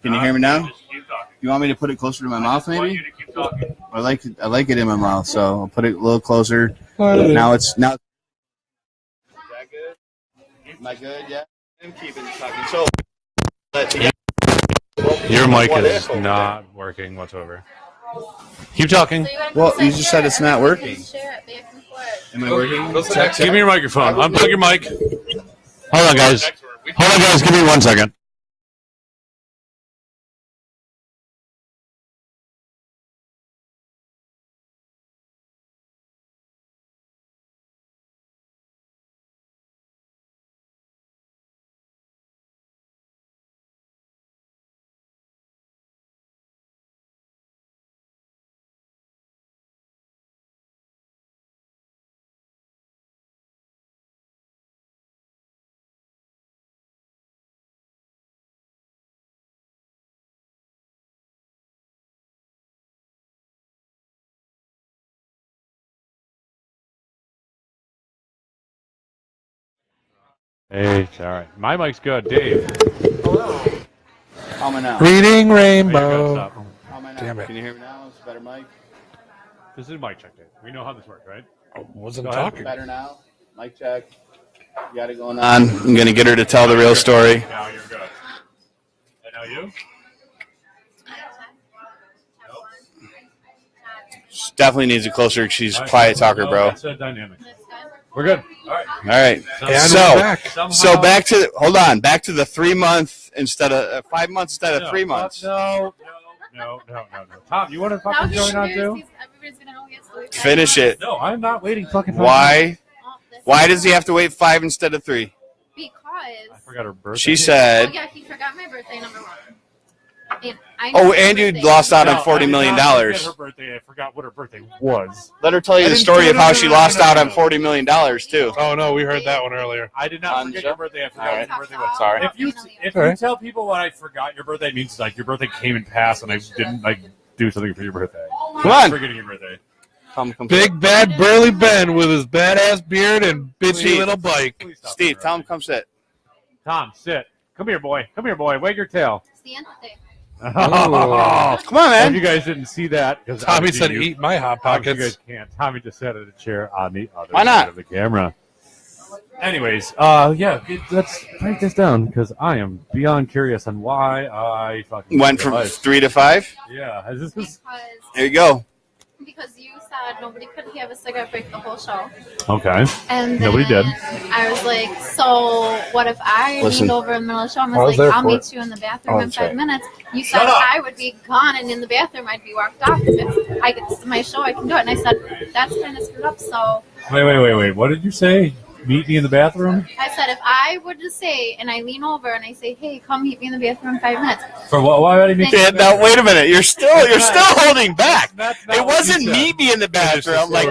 Can you hear me now? Just keep talking. You want me to put it closer to my mouth, I want maybe? you to keep talking. I like it in my mouth, so I'll put it a little closer. Now. Is that good? Am I good? Yeah. I'm keeping talking. So. Your mic is not working whatsoever. Keep talking. so you guys Well, can you just said it's not working. share it back and forth. Am I working? Give me your microphone. Unplug your mic. Hold on, guys. Give me 1 second. Hey, it's all right. My mic's good. Dave. How am I now? Reading There you go, Rainbow. stop. How am I now? Damn it. Can you hear me now? It's a better mic. This is mic check, Dave. We know how this works, right? Wasn't Go ahead. talking. Better now? Mic check. You got it going on. I'm going to get her to tell the real story. Now you're good. And now you? She definitely needs it closer. She's a quiet talker, bro. That's a dynamic. We're good. All right. All right. And So- we're back. So back to the 3 month instead of 5 months instead of 3 months. No. Tom, you want to fucking join on too? Everybody's gonna know he has to leave. Finish it. No, I'm not waiting fucking 5 Why? Oh, this- Why does he have to wait 5 instead of 3? Because. I forgot her birthday. She Oh said. yeah, he forgot my birthday, number 1. And I Oh, know and her you birthday. lost out on No, $40 I did million. not forget her birthday. I forgot what her birthday was. Let her tell you I the didn't story do of it. how No, she no, lost no, out no. on $40 million too. Oh, no, we heard that one earlier. I did not On forget the your show? birthday. I forgot All what right. your birthday was. Sorry. If All you right. tell people what I forgot your birthday means, like your birthday came and passed, and I didn't like do something for your birthday. Come on. Forgetting your birthday. Come. Big bad burly Ben with his badass beard and bitchy Steve. little bike. Please stop Steve, interrupting. tell him come sit. Tom, sit. Come here, boy. Come here, boy. Wag your tail. Siéntate. Come on, If you man. guys didn't see that, because Tommy said, "Eat my hot You pockets." guys can't. Tommy just sat at a chair on the other Why not? side of the camera. Anyways, let's break this down because I am beyond curious on why I fucking Went from realized- 3 to 5. Yeah, is this Because There you go. because you said nobody could have a cigarette break the whole show. Okay. And then Nobody did. I was like, so what if I leaned over in the middle of the show and was like, I'll meet you in the bathroom in 5 minutes. You said I would be gone, and in the bathroom I'd be walked off. If I get to my show, I can do it. And I said, that's kind of screwed up. So Wait. What did you say? Meet me in the bathroom? I said, if I would just say, and I lean over and I say, hey, come meet me in the bathroom in 5 minutes. For what? Why would I meet you? Yeah, now wait a minute. You're still holding back. That's not It what wasn't you said. meet me in the bathroom. Like,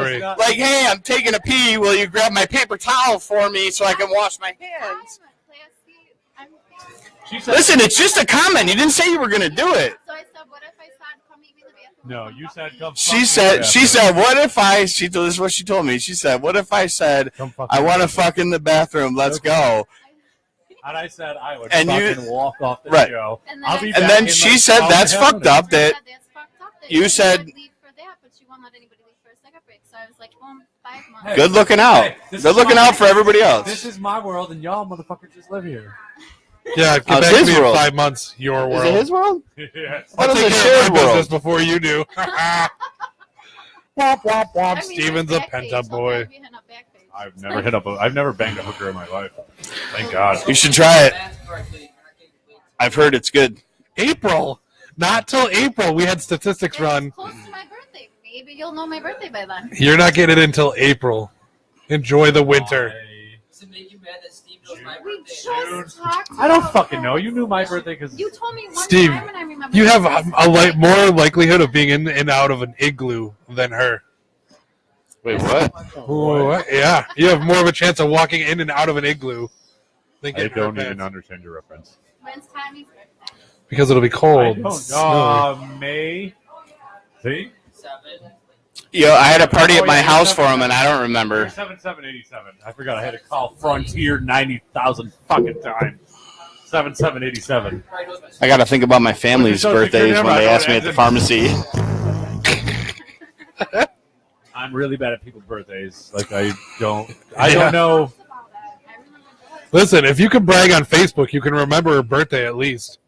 hey, I'm taking a pee. Will you grab my paper towel for me so I can wash my hands? She said, Listen, it's just a comment. You didn't say you were going to do it. So I said, what if I said, come meet me in the bathroom? no, you said come. She said, what if this is what she told me. She said, what if I said, I want to fuck in the bathroom. Let's go. And I said I would And you- fucking walk off the Right. show. And I'll be And back then in she like said, an that's hour and a half fucked up that That's fucked up that you said- would leave for that, but you won't let anybody leave for a cigarette break. So I was like, 5 months. Hey. good looking out. Hey, this Good is looking my- out for everybody else. This is my world, and y'all motherfuckers just live here. Yeah, get How's back to his me world? in 5 months. Your Is world. it his world? Yes. What I'll is take a care shared of my business world? before you do. Womp womp womp. I mean, Steven's there's a back pent page. up He'll boy. probably be hitting up back page. I've never banged a hooker in my life. Thank God. You should try it. I've heard it's good. April. Not till April. We had statistics It's run. close to my birthday. Maybe you'll know my birthday by then. You're not getting it until April. Enjoy the winter. Does it make you mad that Steve knows my We birthday? just talked I don't about fucking that. know. You knew my birthday because You told me one Steve, time, and I remember. You have more likelihood of being in and out of an igloo than her. Wait, what? What? Yeah, you have more of a chance of walking in and out of an igloo than I getting don't hurt even bad. understand your reference. When's Tammy's birthday? Because it'll be cold. I don't Snowy. know. May. See? 7. Yo, I had a party at my house for him, and I don't remember. 7787. I forgot I had to call Frontier 90,000 fucking times. 7787. I got to think about my family's Social Security birthdays when number, they I ask me at the don't pharmacy. I'm really bad at people's birthdays. Like I don't know. Talked about that. I remember that. Listen, if you can brag on Facebook, you can remember her birthday at least.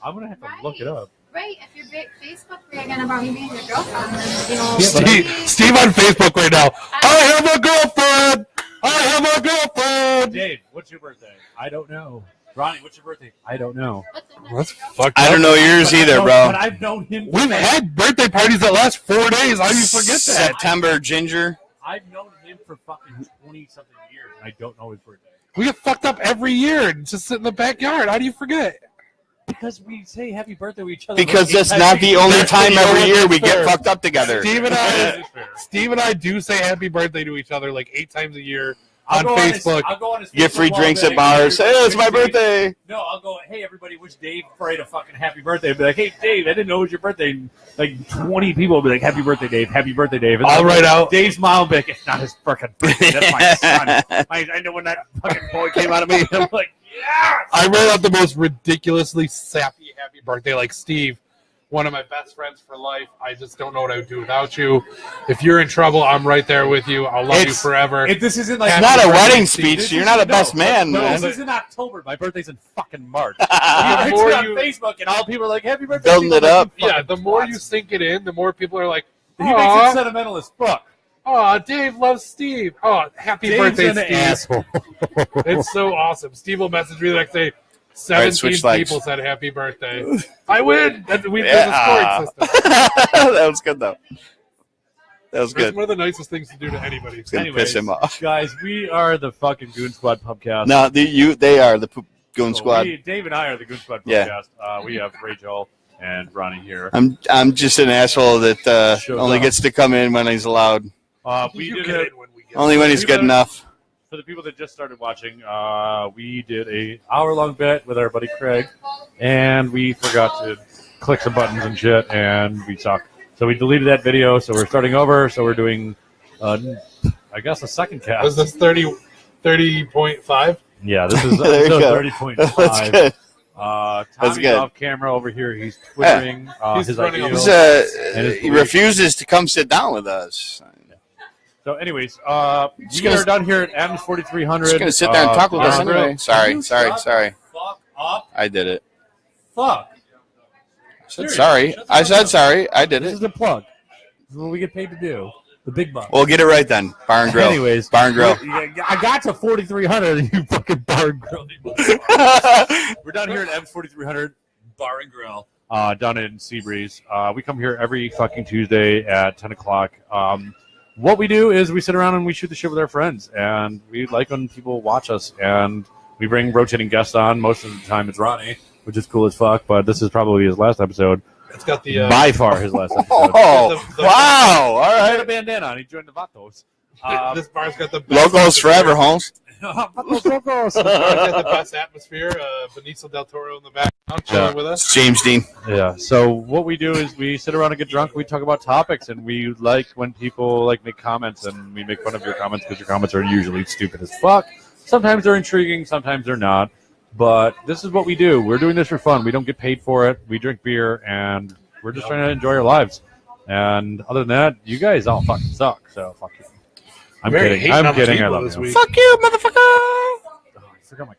I'm gonna have to look it up. Right, if you're Facebook bragging about me being your girlfriend, then, you know. Steve on Facebook right now. I have a girlfriend. I have a girlfriend. Dave, what's your birthday? I don't know. Ronnie, what's your birthday? I don't know. That's fucked I up. don't know yours either, bro. But I've known him. We've had birthday parties that last 4 days. How do you forget that? September Ginger. I've known him for fucking 20-something years, and I don't know his birthday. We get fucked up every year and just sit in the backyard. How do you forget? Because we say happy birthday to each other. Because that's not the only time every year we get fucked up together. Steve and That I, is fair. Steve and I do say happy birthday to each other like 8 times a year I'll on go Facebook. I'll go on his Get free Facebook wall drinks and be at like, bars. Hey, it's my birthday. No, I'll go, hey, everybody, wish Dave Parade a fucking happy birthday. I'll be like, hey, Dave, I didn't know it was your birthday. And like 20 people will be like, happy birthday, Dave. Happy birthday, Dave. And I'll write out. Dave's mom will be like, it's not his fucking birthday. That's my son. I know when that fucking boy came out of me. I'm like, yeah. I wrote out the most ridiculously sappy happy birthday, like Steve, one of my best friends for life. I just don't know what I would do without you. If you're in trouble, I'm right there with you. I'll love you It's- forever. If this isn't like It's not a Happy wedding birthday, speech. This You're is- not a no, best man, no, man. This is in October. My birthday's in fucking March. The You more on you- Facebook, and all people are like, happy birthday. Building People it are like, up. you Yeah, fucking the more twats. you sink it in, the more people are like, He makes it "Aw, sentimental as fuck. aw, Dave loves Steve. Oh, happy Dave's birthday, an Steve." asshole. It's so awesome. Steve will message me the next day. All right, 17 switch legs. people said happy birthday. I win. There's a Yeah. scoring system. That was good, though. That was It's good. one of the nicest things to do to anybody. It's going to piss him off. Guys, we are the fucking Goon Squad Pubcast. No, they are the Poop Goon So Squad. Dave and I are the Goon Squad Yeah. Pubcast. We have Rachel and Ronnie here. I'm just an asshole that Shows only up. gets to come in when he's allowed. We You did get it in when we get Only when he's good enough. for the people that just started watching. We did a hour-long bit with our buddy Craig, and we forgot to click some buttons and shit, and we suck. So we deleted that video. So we're starting over. So we're doing, I guess, a second cast. Was this 30.5? Yeah, this is There you episode go. 30.5. That's good. Tommy's good. off camera over here. He's twittering He's his running ideals. He's, And his he belief. refuses to come sit down with us. So, anyways, Just we gonna- are done here at Adams 4300. He's going to sit there and talk with us Barbara, anyway. Sorry. Fuck up. I did it. Fuck. I said sorry. I said sorry. I did This it. is a plug. This is what we get paid to do. The big bucks. Well, get it right then. Bar and grill. Anyways, bar and grill. I got to 4,300 and you fucking bar and grill. We're down here at M 4,300 Bar and Grill, down in Seabreeze. We come here every fucking Tuesday at 10 o'clock. What we do is we sit around and we shoot the shit with our friends, and we like when people watch us, and we bring rotating guests on. Most of the time it's Ronnie, which is cool as fuck, but this is probably his last episode. It's got the by far his last episode. Wow! All right. He had a bandana on. He joined the Vatos. This bar's got the best Locals forever, Holmes. Vatos, Locos. This bar's got the best atmosphere. Benicio del Toro in the background chilling with us. James Dean. Yeah. So what we do is we sit around and get drunk. We talk about topics, and we like when people like make comments, and we make fun of your comments because your comments are usually stupid as fuck. Sometimes they're intriguing, sometimes they're not. But this is what we do. We're doing this for fun. We don't get paid for it. We drink beer, and we're just trying to enjoy our lives. And other than that, you guys all fucking suck. So fuck you. I'm kidding. I'm kidding. I love you. Fuck you, motherfucker. Oh, I forgot my.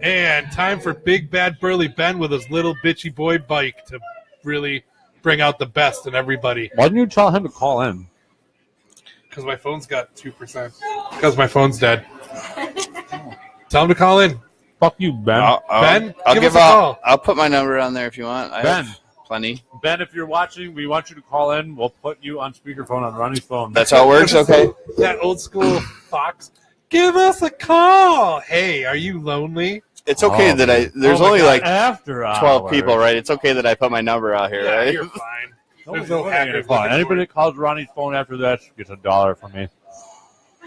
And time for Big Bad Burly Ben with his little bitchy boy bike to really bring out the best in everybody. Why didn't you tell him to call in? Because my phone's got 2%. Because my phone's dead. Tell him to call in. Fuck you, Ben. Ben, I'll give give us a call. I'll put my number on there if you want. I Ben. have plenty. Ben, if you're watching, we want you to call in. We'll put you on speakerphone on Ronnie's phone. That's how it works. Okay. That old school Fox. Give us a call. Hey, are you lonely? It's okay that there's only like after 12 people, right? It's okay that I put my number out here, Yeah, right? you're fine. There's no hackers looking Anybody for that you. calls Ronnie's phone after that gets $1 from me.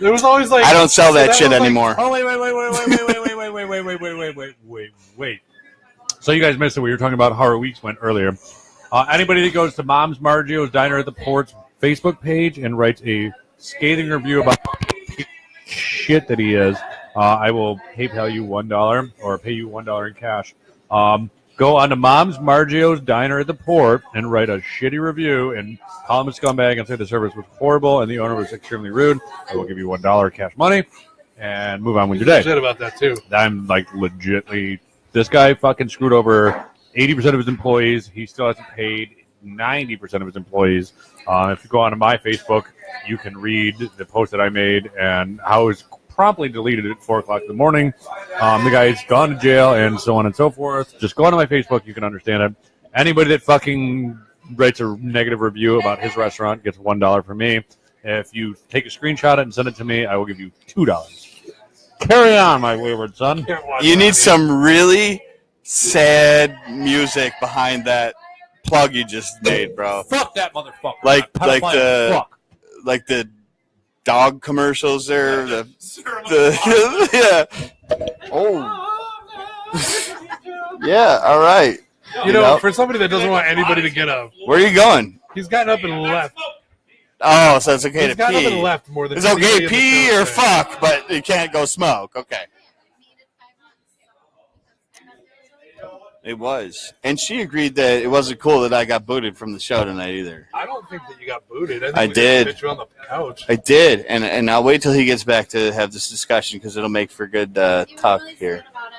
There was always like I don't sell that shit was like- anymore. Oh wait. So you guys missed it. We were talking about how our weeks went earlier. Anybody that goes to Mom's Margio's Diner at the Port's Facebook page and writes a scathing review about shit that he is, I will PayPal you $1 or pay you $1 in cash. Go on to Mom's Margio's Diner at the Port and write a shitty review and call him a scumbag and say the service was horrible and the owner was extremely rude. I will give you $1 cash money and move on with your day. shit about that too. I'm like legitly, this guy fucking screwed over 80% of his employees. He still hasn't paid 90% of his employees. If you go onto my Facebook, you can read the post that I made and how it was promptly deleted at 4 o'clock in the morning. The guy's gone to jail and so on and so forth. Just go onto my Facebook. You can understand it. Anybody that fucking writes a negative review about his restaurant gets $1 from me. If you take a screenshot and send it to me, I will give you $2. Carry on, my wayward son. You need some really sad music behind that plug you just made, bro. Fuck that motherfucker. Like Pedophile fuck. like the dog commercials there. The yeah. Oh. Yeah. All right. You know, for somebody that doesn't want anybody to get up, Where are you going? he's gotten up and left. Oh, so it's okay He's to gotten up and pee. left more than It's anybody okay in the pee show or today. fuck, but you can't go smoke. Okay. It was. And she agreed that it wasn't cool that I got booted from the show tonight either. I don't think that you got booted. I we did. Just put you on the couch. I did, and I'll wait till he gets back to have this discussion because it'll make for good talk here. I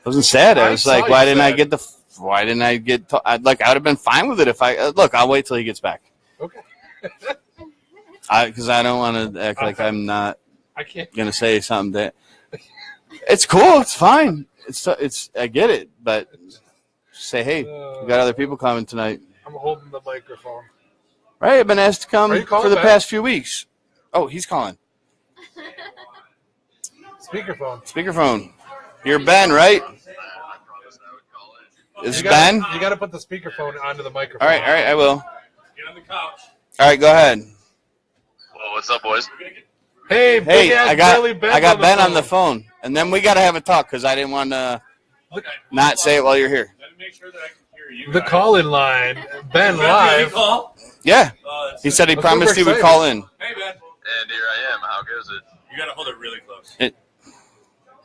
wasn't sad. I was I like, saw why you didn't I sad. get the? Why didn't I get? I would have been fine with it if I look. I'll wait till he gets back. Okay. Because I don't want to act like I'm not I can't. gonna say something that. It's cool. It's fine. It's. I get it, but say, hey, we got other people coming tonight. I'm holding the microphone. Right? I've been asked to come Are you calling for the back? past few weeks. Oh, he's calling. Speakerphone. Speakerphone. You're Ben, right? Is You Ben? gotta, you got to put the speakerphone onto the microphone. All right, I will. Get on the couch. All right, go ahead. Well, what's up, boys? Hey, Hey, big ass I got Billy Ben's I got Ben on the phone. phone, and then we got to have a talk because I didn't want to not say it while you're here. Let me make sure that I can hear you. The call-in line. Ben live. Yeah, he said he I'm promised super he would excited. call in. Hey, Ben. And here I am. How goes it? You gotta hold it really close.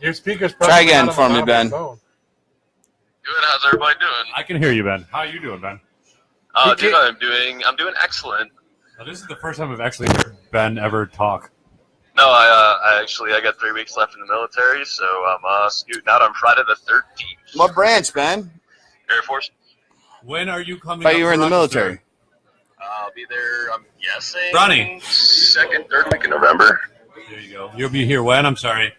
Your speaker's Try probably again not on for the me, top of Ben. your phone. Good. How's everybody doing? I can hear you, Ben. How are you doing, Ben? Dude, I'm doing excellent. Now, this is the first time I've actually heard Ben ever talk. No, I got 3 weeks left in the military, so I'm scooting out on Friday the 13th. What branch, Ben? Air Force. When are you coming? Thought up you were in for the military. I'll be there, I'm guessing. Ronnie. Second, third week in November. There you go. You'll be here when? I'm sorry.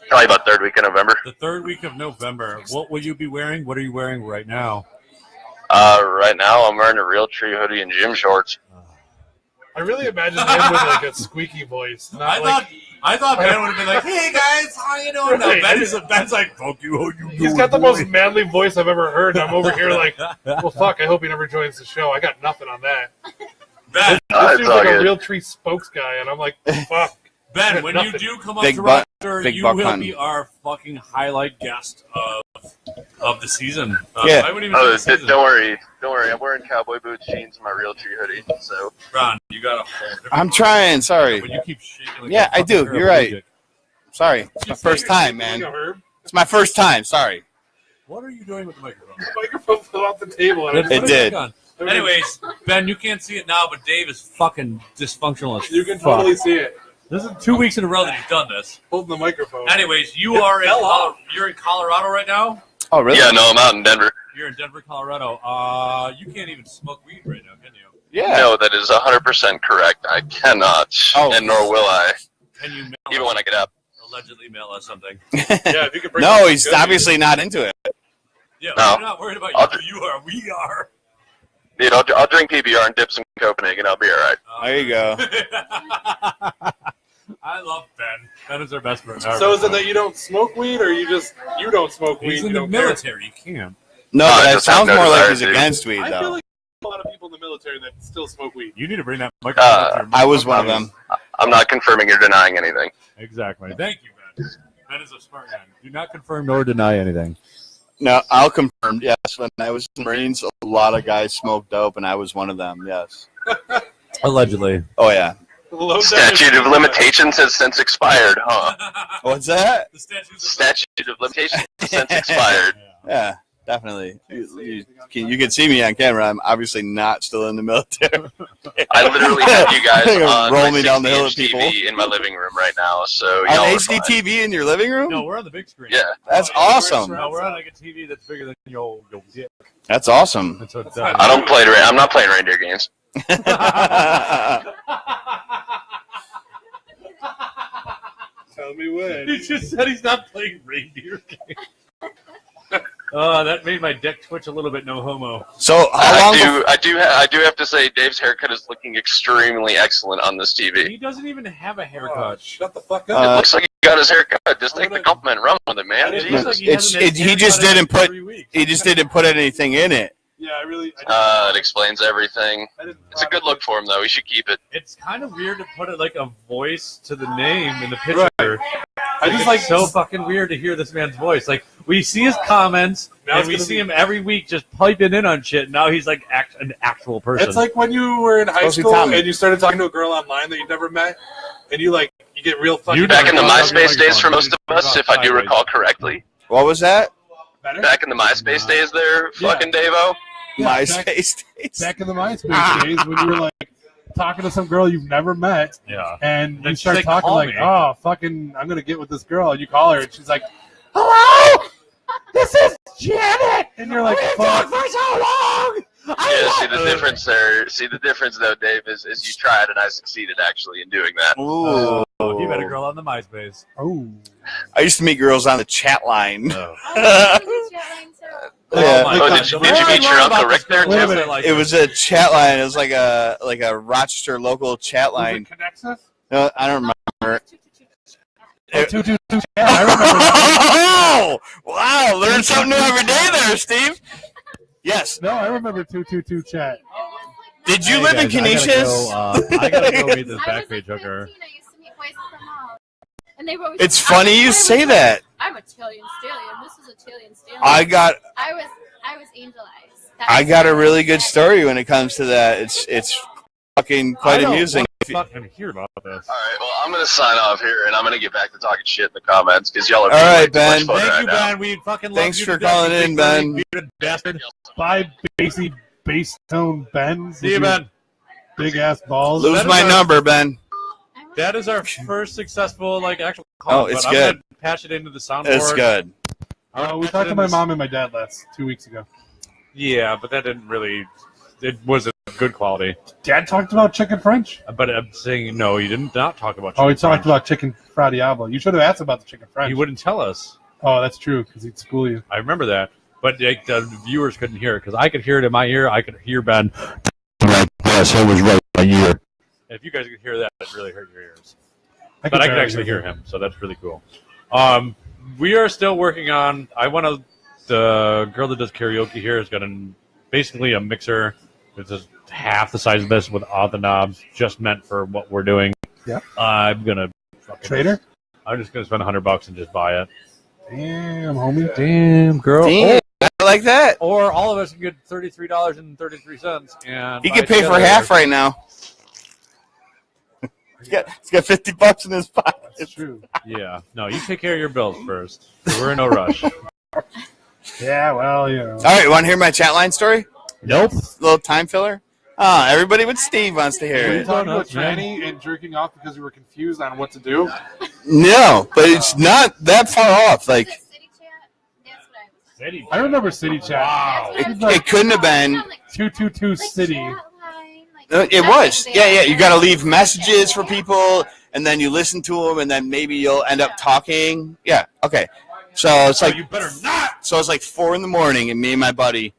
Probably about third week in November. The third week of November. What will you be wearing? What are you wearing right now? Right now, I'm wearing a Realtree hoodie and gym shorts. I really imagine him with like a squeaky voice. I thought Ben would have been like, "Hey guys, how you doing?" No, Ben's like, "Fuck you, how you doing?" He's got the most manly voice I've ever heard. And I'm over here like, well, fuck. I hope he never joins the show. I got nothing on that. Ben, this dude's like a Realtree spokes guy, and I'm like, fuck. Ben, when you do come up to roster, you will be our fucking highlight guest of the season. Yeah. I wouldn't even say the season. Don't worry. I'm wearing cowboy boots, jeans, and my Realtree hoodie. So, Ron, you got I'm trying. Sorry. But you keep shaking. Like I do. You're right. Sorry. It's my first time, man. It's my first time. Sorry. What are you doing with the microphone? The microphone fell off the table. It did. Anyways, Ben, you can't see it now, but Dave is fucking dysfunctional as You can totally see it. This is 2 weeks in a row that he's done this. Holding the microphone. Anyways, you're in Colorado right now? Oh, really? Yeah, no, I'm out in Denver. You're in Denver, Colorado. You can't even smoke weed right now, can you? Yeah. No, that is 100% correct. I cannot, and nor will I. Can you mail even when I get up? Allegedly mail us something. Yeah, if you could bring No, he's obviously not into it. Yeah, no. We're not worried about you. You are. We are. Dude, I'll drink PBR and dip some Copenhagen. I'll be all right. There you go. I love Ben. Ben is our best friend. So is it that you don't smoke weed, or you don't smoke weed? He's in the military. You can't. No, that sounds more like he's against weed, I though. feel like a lot of people in the military that still smoke weed. You need to bring that microphone. I was one of them. I'm not confirming or denying anything. Exactly. Thank you, Ben. Ben is a smart man. Do not confirm nor deny anything. No, I'll confirm. Yes, when I was in the Marines, a lot of guys smoked dope, and I was one of them. Yes. Allegedly. Oh yeah. Statute of limitations has since expired, huh? What's that? The statute of limitations has since expired. Yeah, definitely. You can see me on camera. I'm obviously not still in the military. I literally have you guys on roll my me down the hill, TV in my living room right now. So on HD TV in your living room? No, we're on the big screen. Yeah, that's awesome. No, we're on like a TV that's bigger than your dick. That's awesome. That's what I'm not playing reindeer games. Tell me when. He just said he's not playing reindeer games. Oh, that made my dick twitch a little bit. No homo. So I do have to say, Dave's haircut is looking extremely excellent on this TV. He doesn't even have a haircut. Oh, shut the fuck up. It looks like he got his haircut. Just take the compliment, run with it, man. He just didn't put anything in it. Yeah, it explains everything. It's a good look for him, though. He should keep it. It's kind of weird to put it like a voice to the name in the picture. Right. I just like so fucking weird to hear this man's voice. Like we see his comments and we see him every week just piping in on shit. Now he's like an actual person. It's like when you were in high school and you started talking to a girl online that you never met, and you get real fucking. Back in the MySpace days for most of us, if I do recall correctly. What was that? Back in the MySpace days, there, fucking Davo. Yeah, MySpace days. Back in the MySpace days when you were like talking to some girl you've never met, and you start talking like, "Oh, fucking, I'm gonna get with this girl," and you call her, and she's like, "Hello, this is Janet," and you're like, "Fuck for so long." Yeah, see the difference there. See the difference though, Dave, is you tried and I succeeded actually in doing that. Ooh. You met a girl on the MySpace. Oh. I used to meet girls on the chat line. Did you meet your Uncle Rick there too? It was a chat line. It was like a Rochester local chat line. No, I don't remember. I remember. Oh, wow! Learn something new every day there, Steve. Yes. No, I remember 222 chat. Did you live in Canisius? I gotta go meet this Backpage hooker. It's funny you say that. I'm a Chilean stallion. This is a Chilean stallion. I was Angel Eyes. I got a really good story when it comes to that. It's fucking quite amusing. Fucking hear about this. All right, well, I'm gonna sign off here, and I'm gonna get back to talking shit in the comments because y'all are. All right, Ben. Thank you, Ben. We fucking love you. Thanks for calling in, Ben. Bastard. Bye, bass tone Ben. See you, Ben. Big ass balls. Lose my number, Ben. That is our first successful actual call. Oh, it's but good. I'm gonna patch it into the soundboard. It's good. We talked to my mom and my dad 2 weeks ago. Yeah, but that didn't really it was a good quality. Dad talked about chicken French. But I'm saying no, you did not talk about. Oh, he chicken talked about chicken Fra Diablo. You should have asked about the chicken French. He wouldn't tell us. Oh, that's true because he'd school you. I remember that, but like, the viewers couldn't hear it because I could hear it in my ear. I could hear Ben. Right, yes, it was right in my ear. If you guys could hear that, it really hurt your ears. But I could actually hear him, so that's really cool. We are still working on. The girl that does karaoke here has got basically a mixer. It's just half the size of this with all the knobs, just meant for what we're doing. Yeah. I'm gonna trader. I'm just gonna spend $100 and just buy it. Damn, homie. Damn, girl. Damn, I like that. Or all of us can get $33.33, and he can pay for half right now. He's got $50 in his pocket. That's true. Yeah. No, you take care of your bills first. We're in no rush. Yeah, well, you know. All right, want to hear my chat line story? Nope. Little time filler. Everybody but Steve wants to hear Were you it. talking about tranny and jerking off because you were confused on what to do? No, but it's not that far off. Like, I remember City Chat. Wow. it couldn't have been 222 City. It was. Yeah. You got to leave messages for people, and then you listen to them, and then maybe you'll end up talking. Yeah. Okay. So it's like you better not. So it's like 4 a.m, and me and my buddy,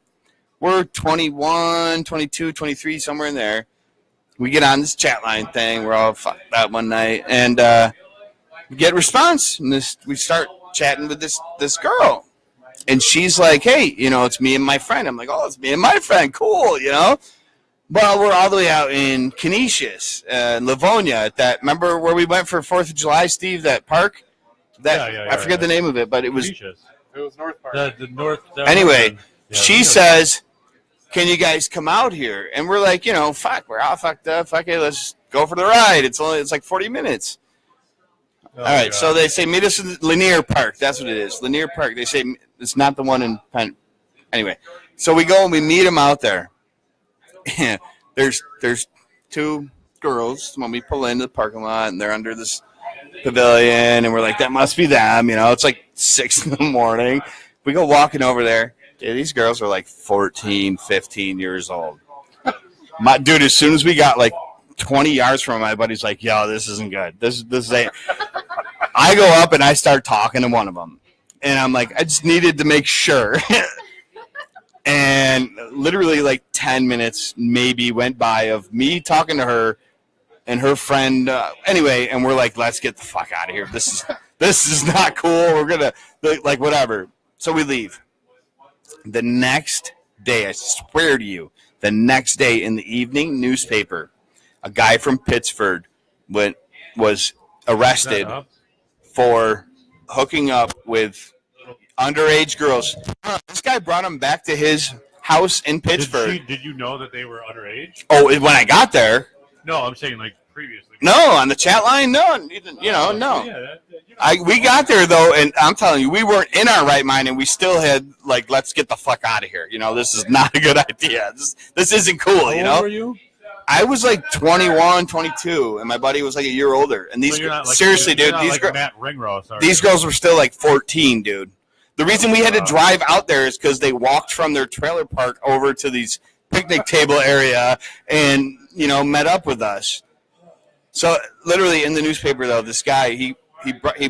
we're 21, 22, 23, somewhere in there. We get on this chat line thing. We're all fucked up one night, and we get a response. And we start chatting with this girl, and she's like, "Hey, it's me and my friend." I'm like, "Oh, it's me and my friend. Cool, Well, we're all the way out in Canisius, Livonia. At that, remember where we went for 4th of July, Steve? That park. I forget the name of it, but it was. It was North Park. The North. Anyway, she says, "Can you guys come out here?" And we're like, fuck, we're all fucked up. Fuck it, let's go for the ride. It's like 40 minutes. All right, so they say meet us in Lanier Park. That's what it is, Lanier Park. They say it's not the one in Penn. Anyway, so we go and we meet them out there. There's 2 girls when we pull into the parking lot, and they're under this pavilion, and we're like, that must be them. It's like 6 a.m. We go walking over there. Yeah, these girls are like 14, 15 years old. My dude, as soon as we got like 20 yards from him, my buddy's like, yo, this isn't good. This ain't. I go up and I start talking to one of them, and I'm like, I just needed to make sure. And literally like 10 minutes maybe went by of me talking to her and her friend. Anyway, and we're like, let's get the fuck out of here. This is not cool. We're going to, like, whatever. So we leave. The next day, I swear to you, the next day in the evening newspaper, a guy from Pittsford was arrested for hooking up with underage girls. This guy brought him back to his house in Pittsburgh. Did you know that they were underage? Oh, when I got there. No, I'm saying like previously. No, on the chat line, no. No. We got there though, and I'm telling you, we weren't in our right mind, and we still had like, let's get the fuck out of here. This is not a good idea. This isn't cool. How old were you? I was like 21, 22, and my buddy was like a year older. And these seriously, dude, these girls were still like 14, dude. The reason we had to drive out there is because they walked from their trailer park over to these picnic table area and, met up with us. So literally in the newspaper, though, this guy, he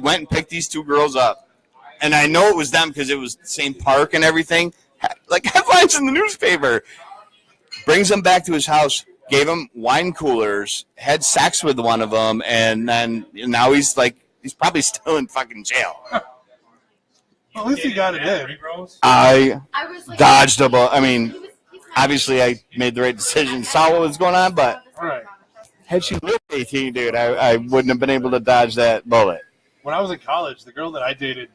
went and picked these 2 girls up. And I know it was them because it was the same park and everything. Like headlines in the newspaper. Brings them back to his house, gave them wine coolers, had sex with one of them, and then now he's probably still in fucking jail. Well, at least he got it in. I dodged a bullet. I mean, obviously I made the right decision, saw what was going on, but had she lived 18, dude, I wouldn't have been able to dodge that bullet. When I was in college, the girl that I dated,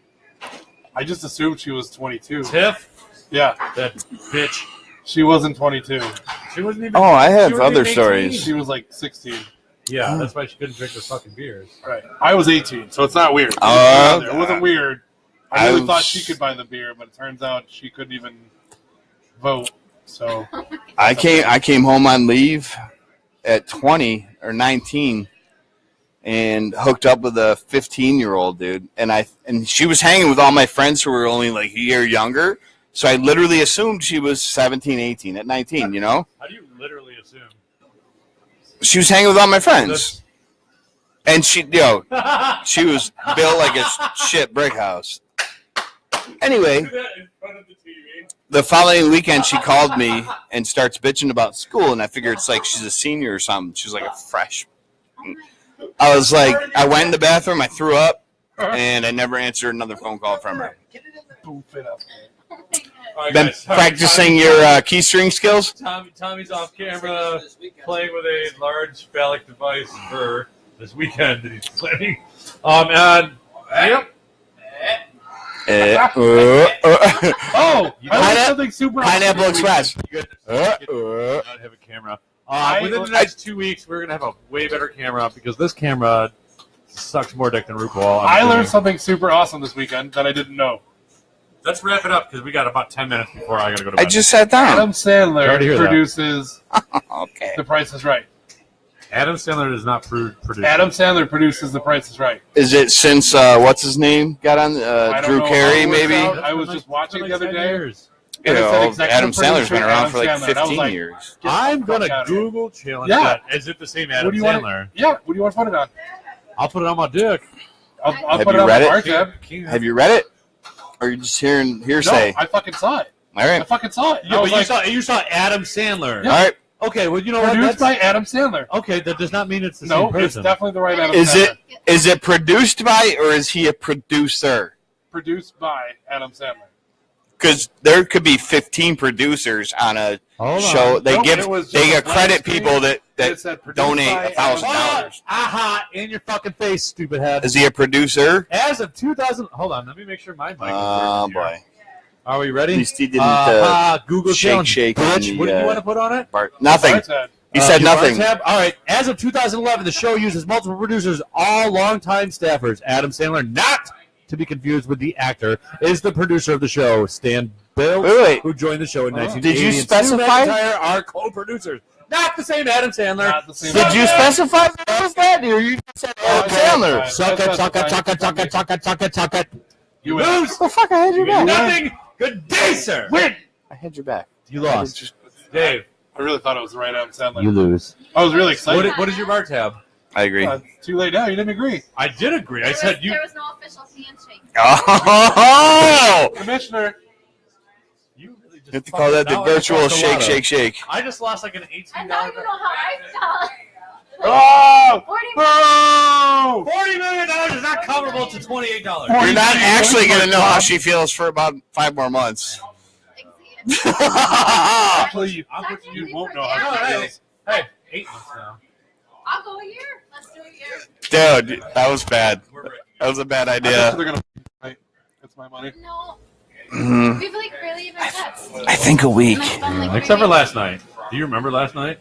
I just assumed she was 22. Tiff? Yeah. That bitch. She wasn't 22. She wasn't even. Oh, I have other stories. She was like 16. Yeah, that's why she couldn't drink the fucking beers. Right. I was 18, so it's not weird. It wasn't weird. I really thought she could buy the beer, but it turns out she couldn't even vote. So I came home on leave at 20 or 19 and hooked up with a 15-year-old dude, and she was hanging with all my friends who were only like a year younger. So I literally assumed she was 17, 18 at 19, you know? How do you literally assume? She was hanging with all my friends. And she was built like a shit brick house. Anyway, the following weekend she called me and starts bitching about school, and I figured it's like she's a senior or something. She's like a fresh. I was like, I went in the bathroom, I threw up, and I never answered another phone call from her. Been practicing your key string skills? Tommy's off camera playing with a large phallic device for this weekend that he's planning. And yep. Oh, I like something super Pineapple Express. Not have a camera. Within the next 2 weeks, we're gonna have a way better camera because this camera sucks more dick than RuPaul. I learned something super awesome this weekend that I didn't know. Let's wrap it up because we got about 10 minutes before I gotta go to bed. I just sat down. Adam Sandler produces The Price is Right. Adam Sandler does not produce. Adam Sandler produces The Price is Right. Is it since what's his name got on? Drew Carey, maybe. I was just watching the other day. You know, Adam Sandler's been around for like 15 years. I'm gonna Google challenge that. Is it the same Adam Sandler? Yeah. What do you want to put it on? I'll put it on my dick. I'll put it on my bar tab. Have you read it? Or are you just hearing hearsay? No, I fucking saw it. All right. I fucking saw it. Yeah, but you saw Adam Sandler. Yeah. All right. Okay, well, you know produced by Adam Sandler. Okay, that does not mean it's the same person. No, it's definitely the right Adam Sandler. Is it produced by, or is he a producer? Produced by Adam Sandler. Because there could be 15 producers on a show. They get credit people that donate $1,000. Aha! In your fucking face, stupid head. Is he a producer? As of 2000, hold on, let me make sure my mic is working. Oh boy. Are we ready? At least he didn't Google shake. What do you want to put on it? Nothing. He said nothing. All right. As of 2011, the show uses multiple producers, all longtime staffers. Adam Sandler, not to be confused with the actor, is the producer of the show. Stan Bill, who joined the show in 1980. Did you specify? Are co-producers. Not the same Adam Sandler. Did you specify that was that, or you said Adam Sandler? Suck it. You lose. The fuck, I had your back. Nothing. Good day, sir. Win. I had your back. You lost. Dave. I really thought it was the right Adam Sandler. You lose. I was really excited. What is your bar tab? I agree. It's too late now. You didn't agree. I did agree. I said you. There was no official handshake. Oh! Commissioner. You really just You have to call that the virtual shake. I just lost like an $18. And now you know how I felt. Oh! $40 million is not comparable to $28. You're not actually going to know how she feels for about 5 more months. Actually, you won't know how she feels. Hey, 8 months now. I'll go a year. Let's do a year. Dude, that was bad. That was a bad idea. It's my money. No. Mhm. We've like really even pets. I think a week. Except for last night. Do you remember last night?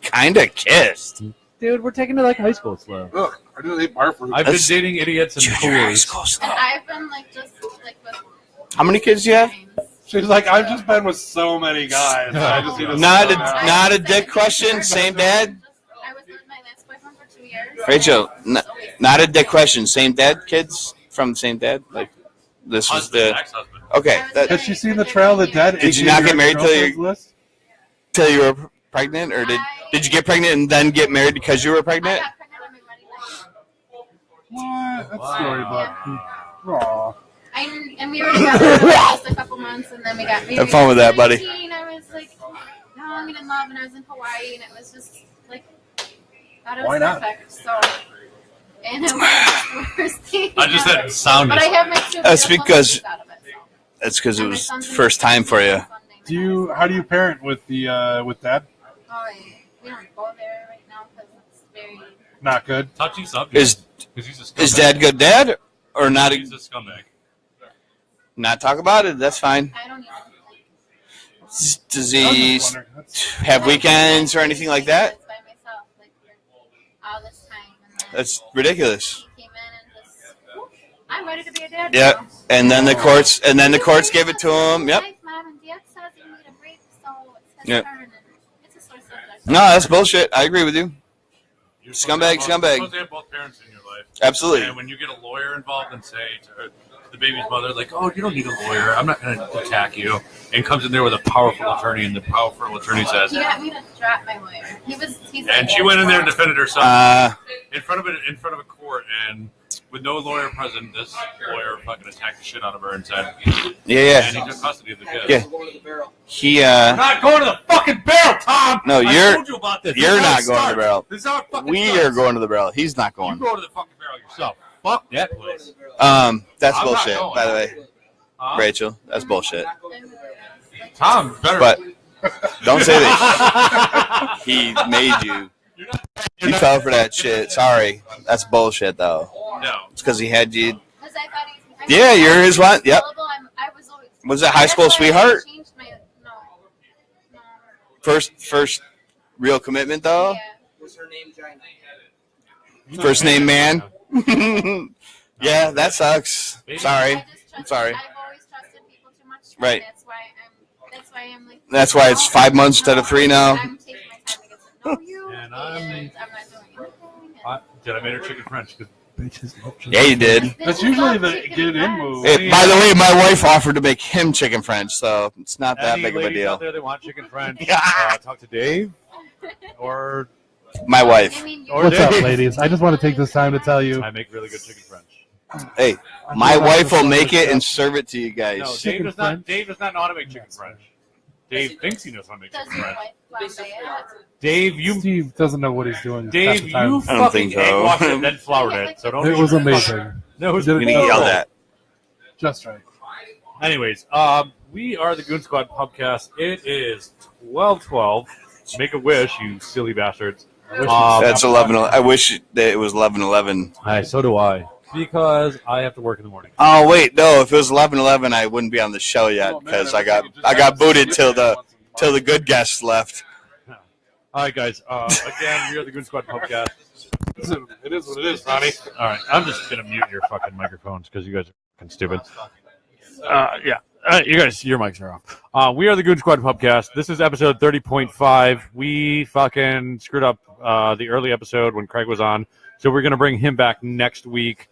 Kinda kissed. Dude, we're taking it like high school slow. Ugh, I do hate bar fruit. I've been dating idiots and fools. And I've been like just like with. How many kids do you have? She's like, I've just been with so many guys. I just need to Not a dick question. Same dad. I was with my last boyfriend for 2 years. Rachel, not a dick question. Same dad. Kids from the same dad. Like this was the. Okay. Has she seen the Trail of the Dead? Did you not get married till you were pregnant, or did you get pregnant and then get married because you were pregnant? I got pregnant on my wedding night. What? That's storybook. Aww. And we were together for just a couple months, and then we got married. Have fun with that, buddy. I was like young and in love, and I was in Hawaii, and it was just like thought it Why was not? perfect. So, and it was the worst thing. I just ever. said sound. But I have my 2 That's beautiful because- kids out of it. So. That's because it And my was son's first time for you. How do you parent with the with dad? Oh, we don't go there right now because it's very. Not good. Touchy subject. Is dad good dad or not? He's a scumbag. Not talk about it. That's fine. I don't even. Does he have weekends or anything like that? By myself, like all this time. And then That's ridiculous. he came in and just. I'm ready to be a dad. Yep. now. And then the courts gave it to him. Yep. Life, Mom, and Dad says you need a break, so it's his Yep. turn, and it's a sore subject. No, that's bullshit. I agree with you. You're Scumbag. supposed to have both parents in your life. Absolutely. And when you get a lawyer involved and say the baby's mother, like, oh, you don't need a lawyer. I'm not going to attack you. And comes in there with a powerful attorney, and the powerful attorney says, he got me to drop my lawyer. And she went in there and defended herself in front of a court, and with no lawyer present, this lawyer fucking attacked the shit out of her and said, yeah. And he took custody of the kid. Yeah. I'm not going to the fucking barrel, Tom. No, I told you about this. You're not going to the barrel. This is how it fucking We starts. are going to the barrel. He's not going. You go to the fucking barrel yourself. Fuck that place. That's I'm bullshit, not going. by the way. Rachel, that's bullshit. Tom, better. But don't say that. He made you. You fell for that shit. Sorry. That's bullshit, though. No. It's because he had you. Yeah, you're his what? Yep. Was it high school sweetheart? First real commitment, though? Was her name Giant? First name man? Yeah, that sucks. Sorry. I'm sorry. I've always trusted people too much. Right. That's why I'm like. That's why it's 5 months instead of 3 now. I'm taking my time to get to know you. And I'm not doing anything. Did I make her chicken French? Yeah, you did. That's usually the get in move. By the way, my wife offered to make him chicken French, so it's not that Any big of a ladies deal. out there that want chicken French, talk to Dave or My wife. What's up, ladies? I just want to take this time to tell you. I make really good chicken French. Hey, my wife will make it and serve it to you guys. No, Dave does not. Dave does not know how to make chicken French. Dave thinks he knows how to make chicken French. Dave, Steve doesn't know what he's doing. Dave, half the time. you I don't fucking think so. egg washed it and then floured it. So don't. It was amazing. No, it was You're gonna get yelled at. Just right. Anyways, we are the Goon Squad podcast. It is 12:12. Make a wish, you silly bastards. That's 11. I wish that it was 11:11. Hi, so do I. Because I have to work in the morning. Oh wait, no. If it was 11:11, I wouldn't be on the show yet because I got booted till the good guests left. All right, guys. Again, we are the Goon Squad podcast. It is what it is, Ronnie. All right, I'm just gonna mute your fucking microphones because you guys are fucking stupid. Yeah, you guys, your mics are off. We are the Goon Squad podcast. This is episode 30.5. We fucking screwed up the early episode when Craig was on, so we're gonna bring him back next week.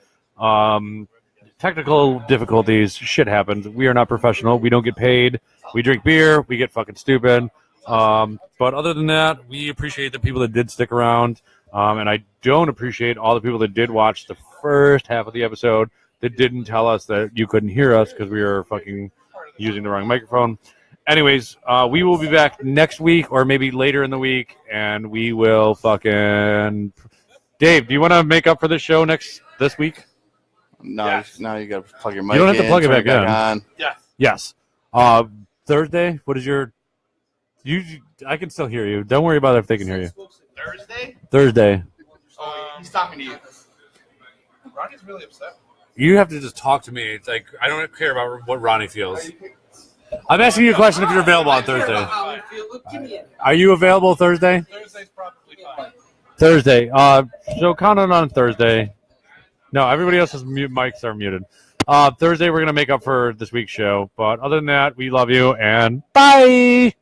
Technical difficulties, shit happens. We are not professional. We don't get paid. We drink beer. We get fucking stupid. But other than that, we appreciate the people that did stick around. And I don't appreciate all the people that did watch the first half of the episode that didn't tell us that you couldn't hear us because we were fucking using the wrong microphone. Anyways, we will be back next week or maybe later in the week, and we will fucking... Dave, do you want to make up for this show this week? No, Yes. now you got to plug your mic. You don't have to plug it turn back in. on. Yes. Thursday, what is your... I can still hear you. Don't worry about it if they can hear you. Thursday. He's talking to you. Ronnie's really upset. You have to just talk to me. It's like, I don't care about what Ronnie feels. I'm asking you a question if you're available on Thursday. Are you available Thursday? Thursday's probably fine. Thursday. So count on Thursday. No, everybody else's mics are muted. Thursday, we're going to make up for this week's show. But other than that, we love you, and bye!